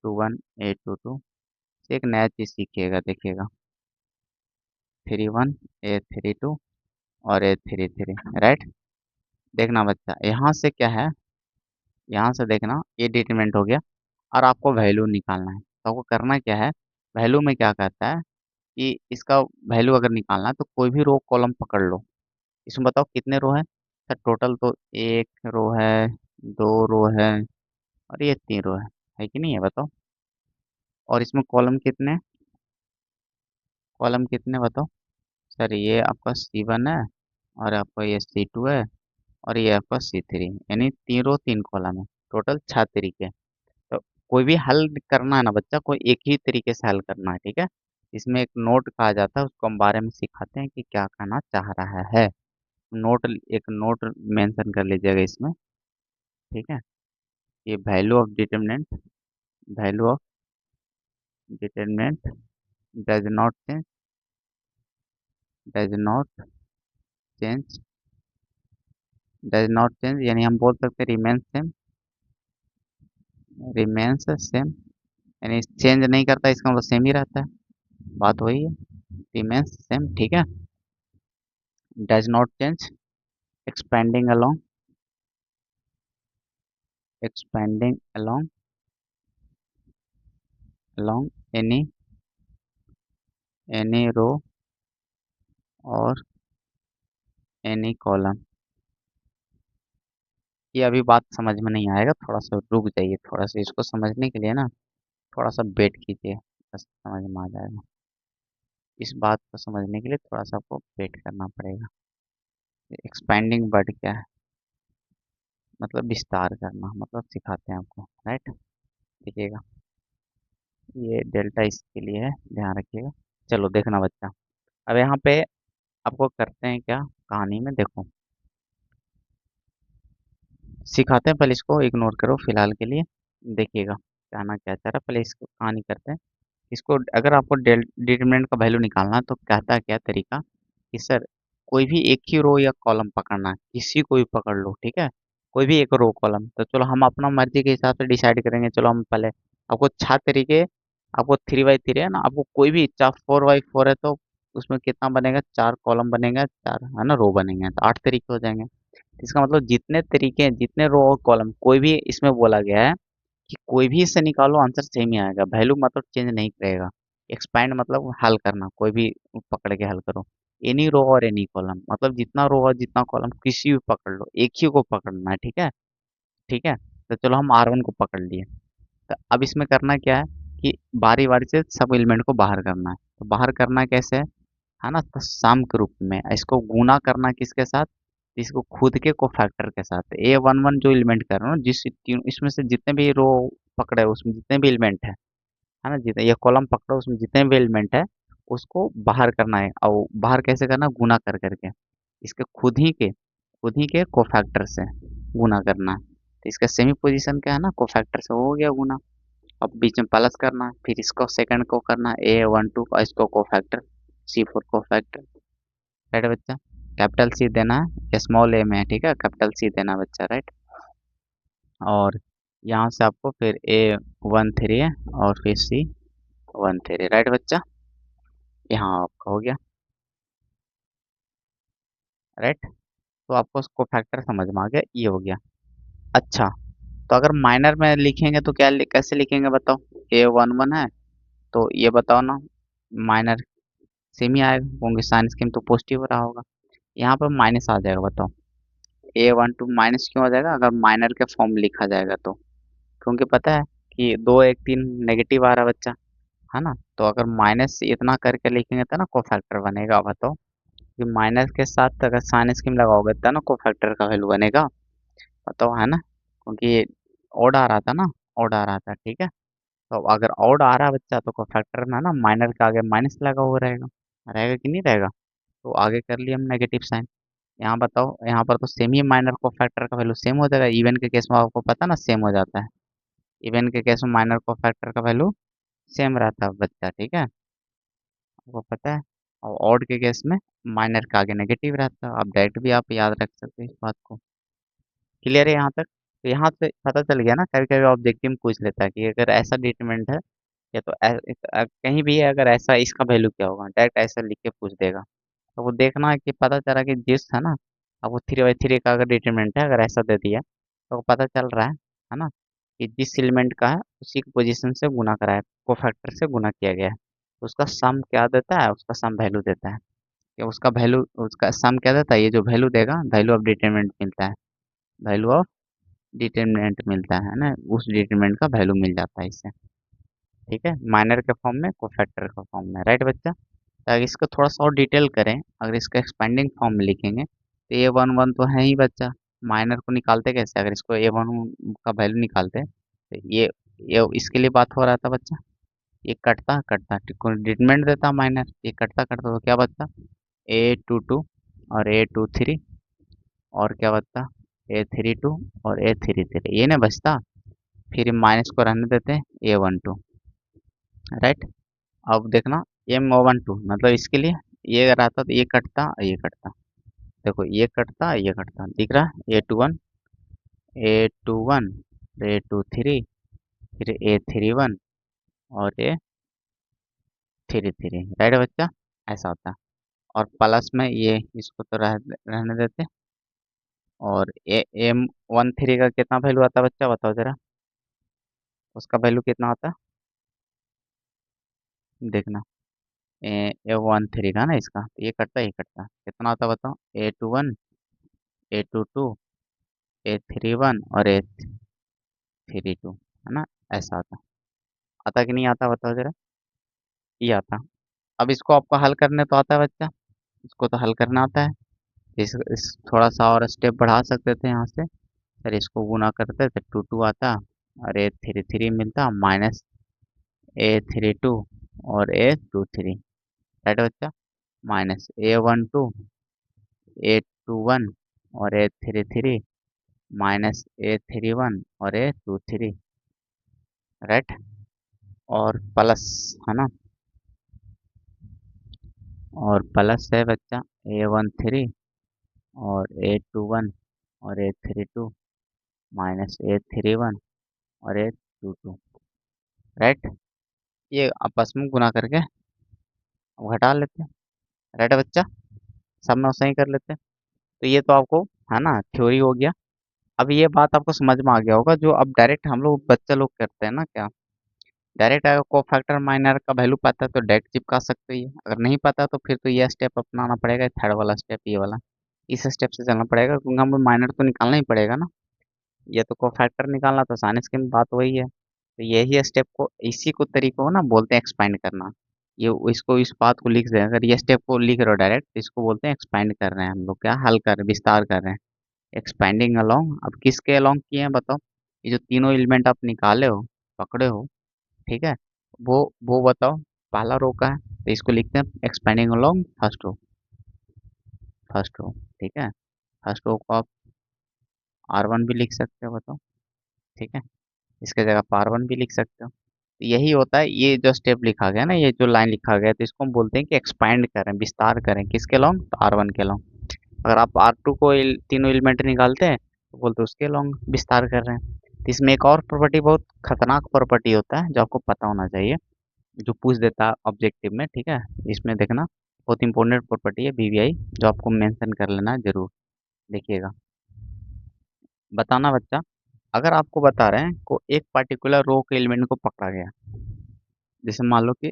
Speaker 1: 2 1 A 2 2, एक नया चीज़ सीखिएगा, देखिएगा 3 1 A 3 2 और A 3 3, राइट। देखना बच्चा यहाँ से क्या है, यहाँ से देखना ये डिटरमिनेंट हो गया, और आपको वैल्यू निकालना है, तो आपको करना क्या है, वैल्यू में क्या कहता है कि इसका वैल्यू अगर निकालना है तो कोई भी रो कॉलम पकड़ लो, इसमें बताओ कितने रो है। सर टोटल तो एक रो है, 2 रो है, और ये 3 रो है कि नहीं है बताओ। और इसमें कॉलम कितने बताओ। सर ये आपका C1 है, और आपका ये C2 है, और ये आपका C3, यानी 3 रो 3 कॉलम है, टोटल 6 तरीके। तो कोई भी हल करना है ना बच्चा, कोई एक ही तरीके से हल करना है, ठीक है। इसमें एक नोट कहा जाता है, उसको हम बारे में सिखाते हैं कि क्या कहना चाह रहा है। एक नोट मेंशन कर लीजिएगा इसमें, ठीक है। ये value of determinant does not change, does not change, does not change, यानी हम बोल सकते हैं रिमेन्स सेम, रिमेन्स सेम, यानी चेंज नहीं करता, इसका मतलब सेम ही रहता है, बात वही है, रिमेन्स सेम, ठीक है। Does not change, expanding along, expanding along along any रो और any कॉलम। ये अभी बात समझ में नहीं आएगा, थोड़ा सा रुक जाइए, थोड़ा सा इसको समझने के लिए ना थोड़ा सा वेट कीजिए, बस समझ में आ जाएगा। इस बात को समझने के लिए थोड़ा सा आपको वेट करना पड़ेगा। एक्सपेंडिंग वर्ड क्या है? मतलब विस्तार करना, मतलब सिखाते हैं आपको, राइट। देखिएगा, ये डेल्टा इसके लिए है, ध्यान रखिएगा। चलो देखना बच्चा, अब यहाँ पे आपको करते हैं क्या, कहानी में देखो सिखाते हैं, पहले इसको इग्नोर करो फिलहाल के लिए। देखिएगा कहना क्या चाह रहा है, पहले इसको कहानी करते हैं। इसको अगर आपको डिटरमिनेंट का वैल्यू निकालना है तो कहता है क्या तरीका कि सर कोई भी एक ही रो या कॉलम पकड़ना है, किसी को भी पकड़ लो, ठीक है। कोई भी एक रो कॉलम, तो चलो हम अपना मर्जी के हिसाब से डिसाइड करेंगे। चलो हम पहले आपको 6 तरीके, आपको 3x3 है ना, आपको कोई भी चाहे 4x4 है तो उसमें कितना बनेगा, 4 कॉलम बनेगा, 4 है ना रो बनेंगे, तो 8 तरीके हो जाएंगे। इसका मतलब जितने तरीके हैं, जितने रो और कॉलम, कोई भी इसमें बोला गया है कि कोई भी इससे निकालो आंसर सेम ही आएगा, वैल्यू मतलब चेंज नहीं करेगा। एक्सपैंड मतलब हल करना, कोई भी पकड़ के हल करो। एनी रो और एनी कॉलम मतलब जितना रो और जितना कॉलम किसी भी पकड़ लो, एक ही को पकड़ना है, ठीक है। ठीक है, तो चलो हम R1 को पकड़ लिए। तो अब इसमें करना क्या है कि बारी बारी से सब एलिमेंट को बाहर करना है। तो बाहर करना कैसे है ना, तो सम के रूप में इसको गुना करना किसके साथ, इसको खुद के कोफैक्टर के साथ। A11 जो एलिमेंट कर रहा हूँ, जिस इसमें से जितने भी रो पकड़े उसमें जितने भी एलिमेंट है ना, जितने ये कॉलम पकड़ो उसमें जितने भी एलिमेंट है उसको बाहर करना है। और बाहर कैसे करना, गुना कर करके इसके खुद ही के कोफैक्टर से गुना करना है। तो इसका सेमी पोजीशन क्या है ना, कोफैक्टर से हो गया गुना। अब बीच में प्लस करना है, फिर इसको सेकंड को करना है A12 और इसको कोफैक्टर C4 कोफैक्टर, राइट बच्चा। कैपिटल सी देना है, स्मॉल ए में है, ठीक है, कैपिटल सी देना है बच्चा, राइट। और यहाँ से आपको फिर A13 है और फिर C13, राइट बच्चा। यहाँ आपका हो गया, राइट। तो आपको उसको फैक्टर समझ में आ गया, ये हो गया। अच्छा, तो अगर माइनर में लिखेंगे तो कैसे लिखेंगे बताओ। A11 है तो ये बताओ ना, माइनर सेम ही आएगा क्योंकि साइन स्कीम तो पॉजिटिव रहा होगा। यहाँ पर माइनस आ जाएगा, बताओ A12 माइनस क्यों आ जाएगा अगर माइनर के फॉर्म में लिखा जाएगा तो, क्योंकि पता है कि 2 1 3 नेगेटिव आ रहा है बच्चा, है ना। तो अगर माइनस इतना करके लिखेंगे तो ना कोफैक्टर बनेगा, बताओ कि माइनस के साथ अगर साइन स्कीम लगाओगे तो ना कोफैक्टर का वैल्यू बनेगा, बताओ, है ना। क्योंकि ऑड आ रहा था ना, ऑड आ रहा था, ठीक है। तो अगर ऑड आ रहा है बच्चा तो कोफैक्टर में है ना माइनर के आगे माइनस लगा हुआ रहेगा, रहेगा कि नहीं रहेगा। तो आगे कर लिए हम नेगेटिव साइन। यहाँ बताओ, यहाँ पर तो सेम ही माइनर कोफैक्टर का वैल्यू सेम हो जाएगा, इवन के केस में आपको पता ना सेम हो जाता है। इवन के केस में माइनर कोफैक्टर का वैल्यू सेम रहता है बच्चा, ठीक है, आपको पता है। और ऑड के केस में माइनर का आगे नेगेटिव रहता है, आप डायरेक्ट भी आप याद रख सकते हैं इस बात को। क्लियर है यहाँ तक। तो यहाँ से पता चल गया ना, कभी कभी ऑब्जेक्टिव में पूछ लेता है कि अगर ऐसा डिटरमिनेंट है या तो कहीं भी है, अगर ऐसा इसका वैल्यू क्या होगा, डायरेक्ट ऐसा लिख के पूछ देगा। तो वो देखना है कि पता चला कि जिस है ना, अब वो 3/3 का अगर डिटरमिनेंट है, अगर ऐसा दे दिया तो वो पता चल रहा है ना, कि जिस एलिमेंट का है उसी की पोजीशन से गुना करा है, कोफैक्टर से गुना किया गया है। तो उसका सम क्या देता है, उसका सम वैल्यू देता है, कि उसका वैल्यू, उसका सम क्या देता है, ये जो वैल्यू देगा वैल्यू ऑफ डिटरमिनेंट मिलता है, वैल्यू ऑफ डिटरमिनेंट मिलता है ना, उस डिटरमिनेंट का वैल्यू मिल जाता है इससे, ठीक है, माइनर के फॉर्म में कोफैक्टर के फॉर्म में, राइट बच्चा। तो अगर इसको थोड़ा सा और डिटेल करें, अगर इसका एक्सपेंडिंग फॉर्म में लिखेंगे तो A11 तो है ही बच्चा, माइनर को निकालते कैसे, अगर इसको A1 का वैल्यू निकालते तो ये इसके लिए बात हो रहा था बच्चा, ये कटता कटता डिटरमिनेंट देता माइनर, ये कटता कटता तो क्या बचता, A22 और A23, और क्या बचता A32 और A33, ये ना बचता। फिर माइनस को रहने देते हैं A12, राइट। अब देखना M12 मतलब इसके लिए ये रहता तो ये कटता ये कटता, देखो ये कटता ये कटता, दिख रहा है A21 A23 फिर A31 और A33, राइट बच्चा, ऐसा होता है। और प्लस में ये इसको तो रहने देते। और M13 का कितना वैल्यू आता है बच्चा, बताओ जरा, उसका वैल्यू कितना आता है। देखना A13 का ना इसका, तो ये कटता, ये कटता, कितना आता बताओ, A21, A22, A31 और A32, है ना, ऐसा आता। आता कि नहीं आता बताओ जरा। ये आता। अब इसको आपको हल करने तो आता है बच्चा, इसको तो हल करना आता है। इस थोड़ा सा और स्टेप बढ़ा सकते थे यहाँ से, सर इसको गुना करते तो 2 आता, और A33 मिलता माइनस A32 और A23, राइट बच्चा, माइनस A12 A21 और A33 माइनस A31 और A23, राइट, और प्लस, है ना, और प्लस है बच्चा A13 और A21 और A32 माइनस A31 और A22, राइट। ये आपस में गुना करके अब घटा लेते हैं, राइट बच्चा, सब में सही कर लेते हैं। तो ये तो आपको, है ना, थ्योरी हो गया। अब ये बात आपको समझ में आ गया होगा, जो अब डायरेक्ट हम लोग बच्चे लोग करते हैं ना, क्या डायरेक्ट अगर को फैक्टर माइनर का वैल्यू पता है तो डायरेक्ट चिपका सकते ही है, अगर नहीं पता तो फिर तो ये स्टेप अपनाना पड़ेगा, थर्ड वाला स्टेप, ये वाला, इस स्टेप से चलना पड़ेगा, क्योंकि हमें माइनर तो निकालना ही पड़ेगा ना। ये तो को फैक्टर निकालना तो आसानी की बात वही है, तो यही स्टेप को, इसी को तरीके को ना बोलते हैं एक्सपेंड करना। ये इसको, इस बात को लिख दें, अगर ये स्टेप को लिख रहे हो डायरेक्ट, इसको बोलते हैं एक्सपेंड कर रहे हैं हम लोग, क्या हल कर रहे हैं, विस्तार कर रहे हैं, एक्सपेंडिंग अलोंग। अब किसके अलोंग किए हैं बताओ, ये जो तीनों एलिमेंट आप निकाले हो, पकड़े हो, ठीक है, वो बताओ, पहला रो का है, तो इसको लिखते हैं expanding along first row, first row, ठीक है, फर्स्ट रो को आप R1 भी लिख सकते हो बताओ, ठीक है, इसके जगह आप R1 भी लिख सकते हो। तो यही होता है, ये जो स्टेप लिखा गया ना, ये जो लाइन लिखा गया, तो इसको हम बोलते हैं कि एक्सपैंड करें, विस्तार करें, किसके लॉन्ग, तो R1 के लॉन्ग। अगर आप R2 को तीनों एलिमेंट निकालते हैं तो बोलते हैं उसके लॉन्ग विस्तार कर रहे हैं। तो इसमें एक और प्रॉपर्टी, बहुत खतरनाक प्रॉपर्टी होता है, जो आपको पता होना चाहिए, जो पूछ देता है ऑब्जेक्टिव में, ठीक है, इसमें देखना, बहुत इंपॉर्टेंट प्रॉपर्टी है BVI, जो आपको मेंशन कर लेना है जरूर, देखिएगा। बताना बच्चा, अगर आपको बता रहे हैं को एक पर्टिकुलर रो के एलिमेंट को पकड़ा गया, जैसे मान लो कि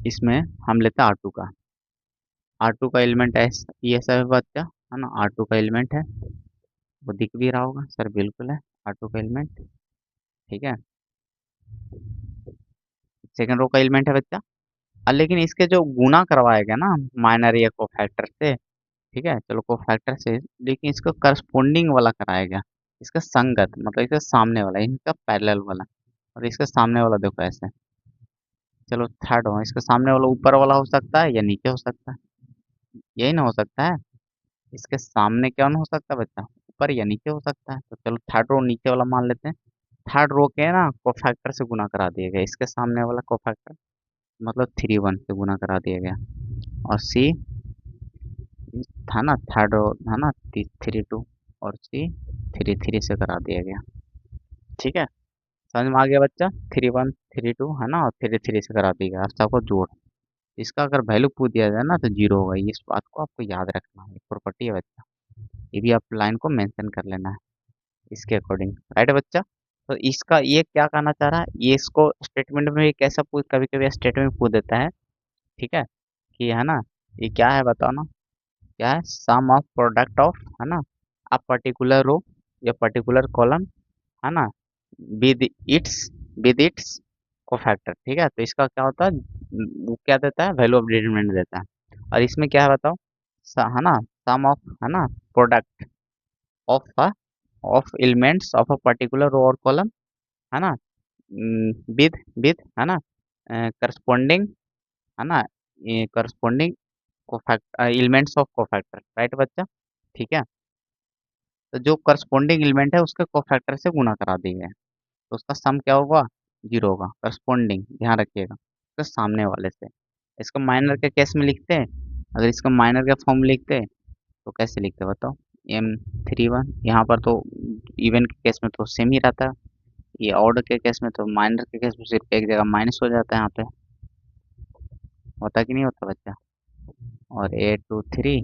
Speaker 1: इसमें हम लेते हैं R2 का एलिमेंट है, ये सब है बच्चा, है ना, R2 का एलिमेंट है, वो दिख भी रहा होगा सर, बिल्कुल है R2 का एलिमेंट, ठीक है, सेकंड रो का एलिमेंट है बच्चा। लेकिन इसके जो गुना करवाएगा ना माइनर या कोफैक्टर से, ठीक है, चलो कोफैक्टर से, लेकिन इसको करस्पोंडिंग वाला कराएगा, इसका संगत, मतलब इसका सामने वाला, इनका पैरेलल वाला, और इसका सामने वाला देखो ऐसे, चलो थर्ड हो, इसका सामने वाला ऊपर वाला हो सकता है या नीचे हो सकता है, यही ना हो सकता है, इसके सामने क्या ना हो सकता है बच्चा, ऊपर या नीचे हो सकता है, तो चलो थर्ड रो नीचे वाला मान लेते हैं। थर्ड रो के ना कोफैक्टर से गुना करा दिया गया, इसके सामने वाला कोफैक्टर, मतलब 3 1 से गुना करा दिया गया, और सी था ना, थर्ड रो था ना, 3 2, और सी 3 3 से करा दिया गया, ठीक है, समझ में आ गया बच्चा, 3 1 3 2, है ना, और 3 3 से करा दिया गया, अब सबको जोड़, इसका अगर वैल्यू पूछ दिया जाए ना तो जीरो होगा, इस बात को आपको याद रखना है, प्रॉपर्टी है बच्चा, ये भी आप लाइन को मेंशन कर लेना है इसके अकॉर्डिंग, राइट बच्चा। तो इसका ये क्या कहना चाह रहा है, ये इसको स्टेटमेंट में भी कैसा पूछ, कभी कभी स्टेटमेंट पूछ देता है, ठीक है, कि है ना, ये क्या है बताओ ना, क्या है, सम ऑफ प्रोडक्ट ऑफ, है ना, अ पर्टिकुलर रो या पर्टिकुलर कॉलम, है ना, with its with its cofactor, ठीक है, तो इसका क्या होता है, वो क्या देता है, वैल्यू ऑफ डिटरमिनेंट देता है, और इसमें क्या है बताओ, है ना, सम ऑफ, है ना, product of of elements of a particular row और कॉलम, है ना, विद है ना, करस्पॉन्डिंग, है ना, corresponding cofactor, elements of cofactor, right बच्चा, ठीक है, तो जो करस्पॉन्डिंग एलिमेंट है उसके कोफैक्टर से गुना करा दी है, तो उसका सम क्या होगा, जीरो होगा, करस्पॉन्डिंग ध्यान रखिएगा, तो सामने वाले से। इसको माइनर के केस में लिखते हैं, अगर इसका माइनर का फॉर्म लिखते हैं तो कैसे लिखते हैं बताओ, M31, यहाँ पर तो इवन के केस में तो सेम ही रहता है, ये ऑड के केस में, तो माइनर के केस में सिर्फ एक जगह माइनस हो जाता है, यहाँ पे होता कि नहीं होता बच्चा, और A23,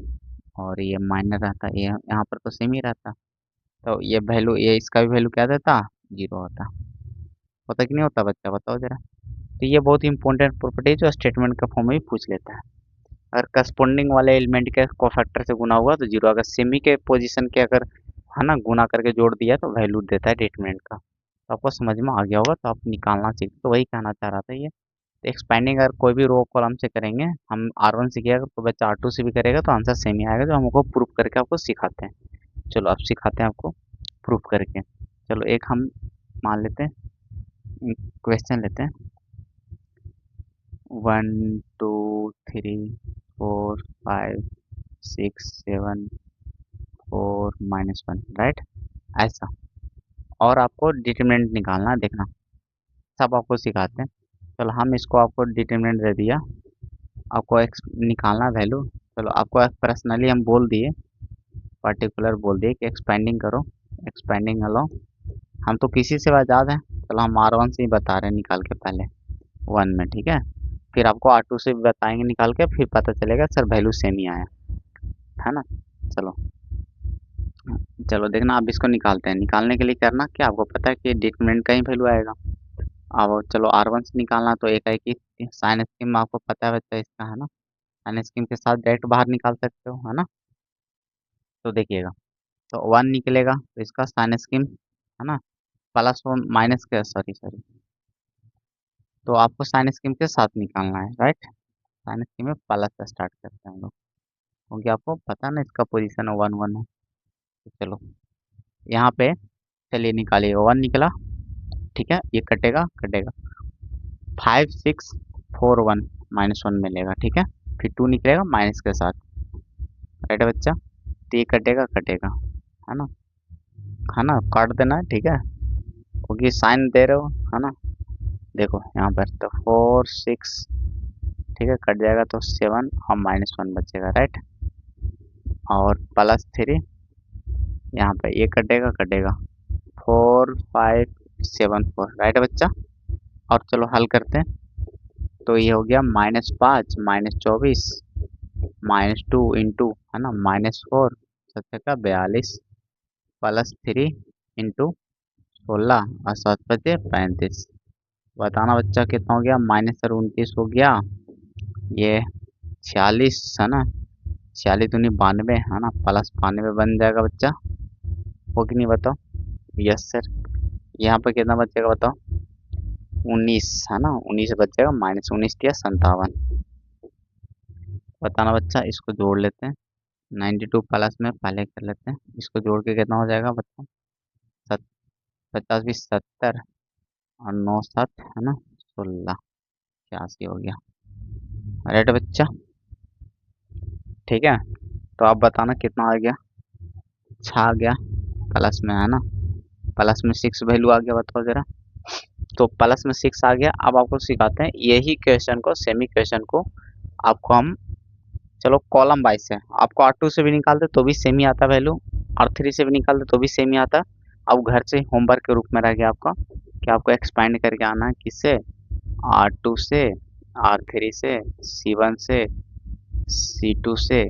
Speaker 1: और ये माइनर रहता है, ये यहाँ पर तो सेम ही रहता, तो ये वैल्यू, ये इसका भी वैल्यू क्या देता, जीरो होता, होता कि नहीं होता बच्चा, बताओ जरा। तो ये बहुत ही इंपॉर्टेंट प्रॉपर्टी है जो स्टेटमेंट के फॉर्म में भी पूछ लेता है। अगर करस्पॉन्डिंग वाले एलिमेंट के कोफैक्टर से गुना हुआ तो जीरो, अगर सेमी के पोजीशन के अगर है ना गुना करके जोड़ दिया तो वैल्यू देता है डिटरमिनेंट का। तो आपको समझ में आ गया होगा, तो आप निकालना सीखते, तो वही कहना चाह रहा था ये। तो एक्सपेंडिंग अगर कोई भी रो कॉलम से करेंगे, हम R1 से किया तो बच्चा R2 से भी करेगा तो आंसर सेम ही आएगा, जो हमको प्रूफ करके आपको सिखाते हैं। चलो अब सिखाते हैं आपको प्रूफ करके। चलो एक हम मान लेते हैं, क्वेश्चन लेते हैं 1 2 3 4 5 6 7 4 -1, राइट, ऐसा। और आपको डिटरमिनेंट निकालना है, देखना सब आपको सिखाते हैं। चलो हम इसको आपको डिटरमिनेंट दे दिया, आपको एक्स निकालना वैल्यू। चलो आपको पर्सनली हम बोल दिए, पर्टिकुलर बोल दिए कि एक्सपेंडिंग करो, एक्सपेंडिंग अलो। हम तो किसी से आज़ाद हैं, चलो हम R1 से ही बता रहे हैं निकाल के पहले 1 में, ठीक है। फिर आपको R2 से भी बताएंगे निकाल के, फिर पता चलेगा सर वैल्यू सेम ही आया है ना। चलो चलो देखना, अब इसको निकालते हैं। निकालने के लिए करना क्या, आपको पता है कि डिटरमिनेंट का ही वैल्यू आएगा। अब चलो R1 से निकालना, तो एक है कि साइन स्कीम आपको पता है बच्चा इसका, है ना। साइन स्कीम के साथ डायरेक्ट बाहर निकाल सकते हो, है ना। तो देखिएगा, तो 1 निकलेगा तो इसका साइन स्कीम, है ना, प्लस वन माइनस के, सॉरी सॉरी, तो आपको साइन स्कीम के साथ निकालना है, राइट। साइन स्कीम में प्लस से स्टार्ट करते हैं हम लोग, क्योंकि आपको पता ना इसका पोजीशन 1 1 है। तो चलो यहाँ पे, चलिए निकालिएगा, 1 निकला, ठीक है, ये कटेगा कटेगा, 5 6 4 1 -1 मिलेगा, ठीक है। फिर 2 निकलेगा माइनस के साथ, राइट है बच्चा। तो ये कटेगा कटेगा, है ना, काट देना है, ठीक है, क्योंकि साइन दे रहे हो, है ना। देखो यहाँ पर तो 4 6, ठीक है, कट जाएगा तो 7 और -1 बचेगा, राइट। और +3, यहाँ पे ये कटेगा कटेगा, 4 5 7 4, राइट बच्चा। और चलो हल करते हैं, तो ये हो गया -5 -24 -2 इंटू, है ना, -4 सत्तर का 42 +3 इंटू 16 और 7 बचे 35। बताना बच्चा कितना हो गया, -29 हो गया, ये 46, है ना, 46 दूनी 92, है ना, +92 बन जाएगा बच्चा, हो कि नहीं बताओ। Yes sir. यहाँ पे कितना बचेगा बताओ, 19, है ना, 19 बचेगा, -19 दिया 57। बताना बच्चा, इसको जोड़ लेते हैं, 92 प्लस में पहले कर लेते हैं, इसको जोड़ के कितना हो जाएगा बताओ, 50 20 70 और 9 7, है ना, 16, 86 हो गया, राइट बच्चा, ठीक है। तो आप बताना कितना आ गया, अच्छा आ गया, प्लस में, है ना, प्लस में 6 वैल्यू आ गया, बताओ जरा। तो प्लस में 6 आ गया। अब आपको सिखाते हैं यही क्वेश्चन को, सेमी क्वेश्चन को आपको हम, चलो कॉलम वाइज है, आपको R2 से भी निकालते तो भी सेम ही आता वैल्यू, R3 से भी निकालते तो भी सेम ही आता। अब घर से होमवर्क के रूप में रह गया आपका कि आपको एक्सपेंड करके आना है, किससे, R2 से, R3 से, C1 से, C2 से,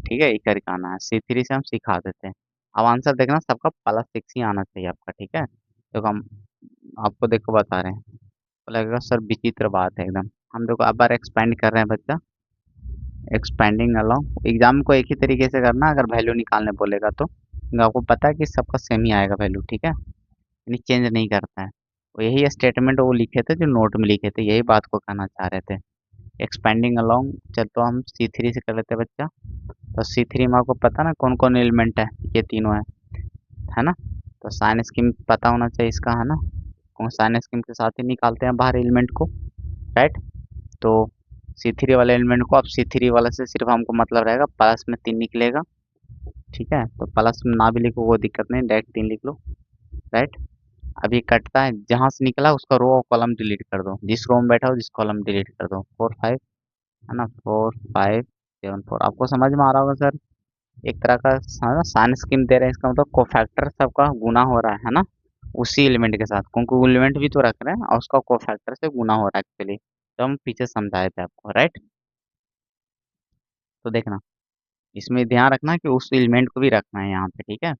Speaker 1: ठीक है, ये करके आना है। C3 से हम सिखा देते हैं। अब आंसर देखना सबका +6 ही आना चाहिए आपका, ठीक है। तो हम आपको देखो बता रहे हैं, तो लगेगा सर विचित्र बात है एकदम। हम देखो अब बार एक्सपेंड कर रहे हैं बच्चा, एक्सपेंडिंग अलोंग, एग्जाम को एक ही तरीके से करना अगर वैल्यू निकालने बोलेगा तो, क्योंकि आपको पता है कि सबका सेम ही आएगा वैल्यू, ठीक है, यानी चेंज नहीं करता है। तो यही स्टेटमेंट वो लिखे थे जो नोट में लिखे थे, यही बात को कहना चाह रहे थे। एक्सपेंडिंग अलोंग, चल तो हम C3 से कर लेते हैं बच्चा। तो C3 में आपको पता ना कौन कौन एलिमेंट है, ये तीनों है ना। तो साइन स्कीम पता होना चाहिए इसका, है ना, साइन स्कीम के साथ ही निकालते हैं बाहर एलिमेंट को, राइट। तो C3 वाले एलिमेंट को, अब C3 वाला से सिर्फ हमको मतलब रहेगा प्लस में 3 निकलेगा, ठीक है। तो प्लस में ना भी लिखो वो दिक्कत नहीं, डायरेक्ट 3 लिख लो, राइट। अभी कटता है, जहाँ से निकला उसका रो और कॉलम डिलीट कर दो, जिस रो में बैठा हो जिस कॉलम डिलीट कर दो, 4 5, है ना, 4 5 7 4। आपको समझ में आ रहा होगा सर, एक तरह का, है ना, साइन स्कीम दे रहे हैं, इसका मतलब कोफैक्टर सबका गुना हो रहा है ना, उसी एलिमेंट के साथ, क्योंकि एलिमेंट भी तो रख रहे हैं और उसका कोफैक्टर से गुना हो रहा है एक्चुअली, तो हम पीछे समझाए थे आपको, राइट। तो देखना, इसमें ध्यान रखना कि उस एलिमेंट को भी रखना है यहाँ पे, ठीक है,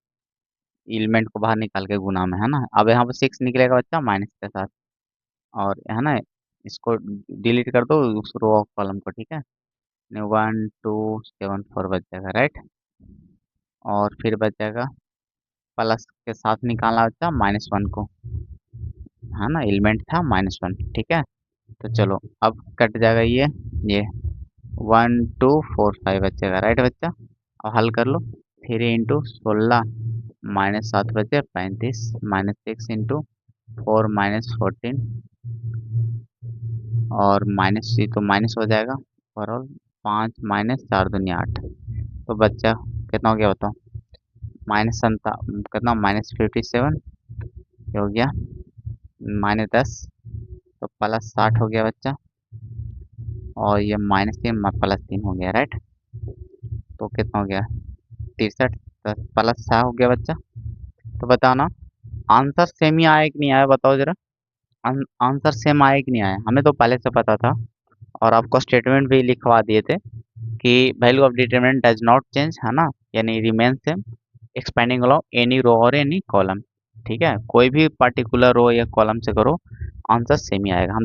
Speaker 1: एलिमेंट को बाहर निकाल के गुना में, है ना। अब यहाँ पे 6 निकलेगा बच्चा माइनस के साथ, और है ना, इसको डिलीट कर दो उस रो ऑफ कॉलम को, ठीक है। 1274 बच जाएगा, राइट। और फिर बच जाएगा प्लस के साथ निकालना बच्चा -1 को, है ना, एलिमेंट था -1, ठीक है। तो चलो अब कट जाएगा ये 1245 बचेगा, राइट बच्चा। अब हल कर लो, 3 × 16 -7 बचे 35, -6 × 4 -14 और माइनस ये तो माइनस हो जाएगा, ओवरऑल 5 -4 × 2 = 8। तो बच्चा कितना हो गया बताओ, कितना -57 हो गया, -10 तो +60 हो गया बच्चा, और ये -3 +3 हो गया, राइट। तो कितना हो गया 63 +6 हो गया बच्चा। तो बताओ ना, आंसर सेम ही आया कि नहीं आया, बताओ जरा। आंसर सेम आया कि नहीं आया, हमें तो पहले से पता था और आपको स्टेटमेंट भी लिखवा दिए थे कि value of determinant does not change, है ना, यानी remain same expanding along any row और एनी कॉलम, ठीक है। कोई भी पर्टिकुलर रो या कॉलम से करो आंसर सेम ही आएगा। हम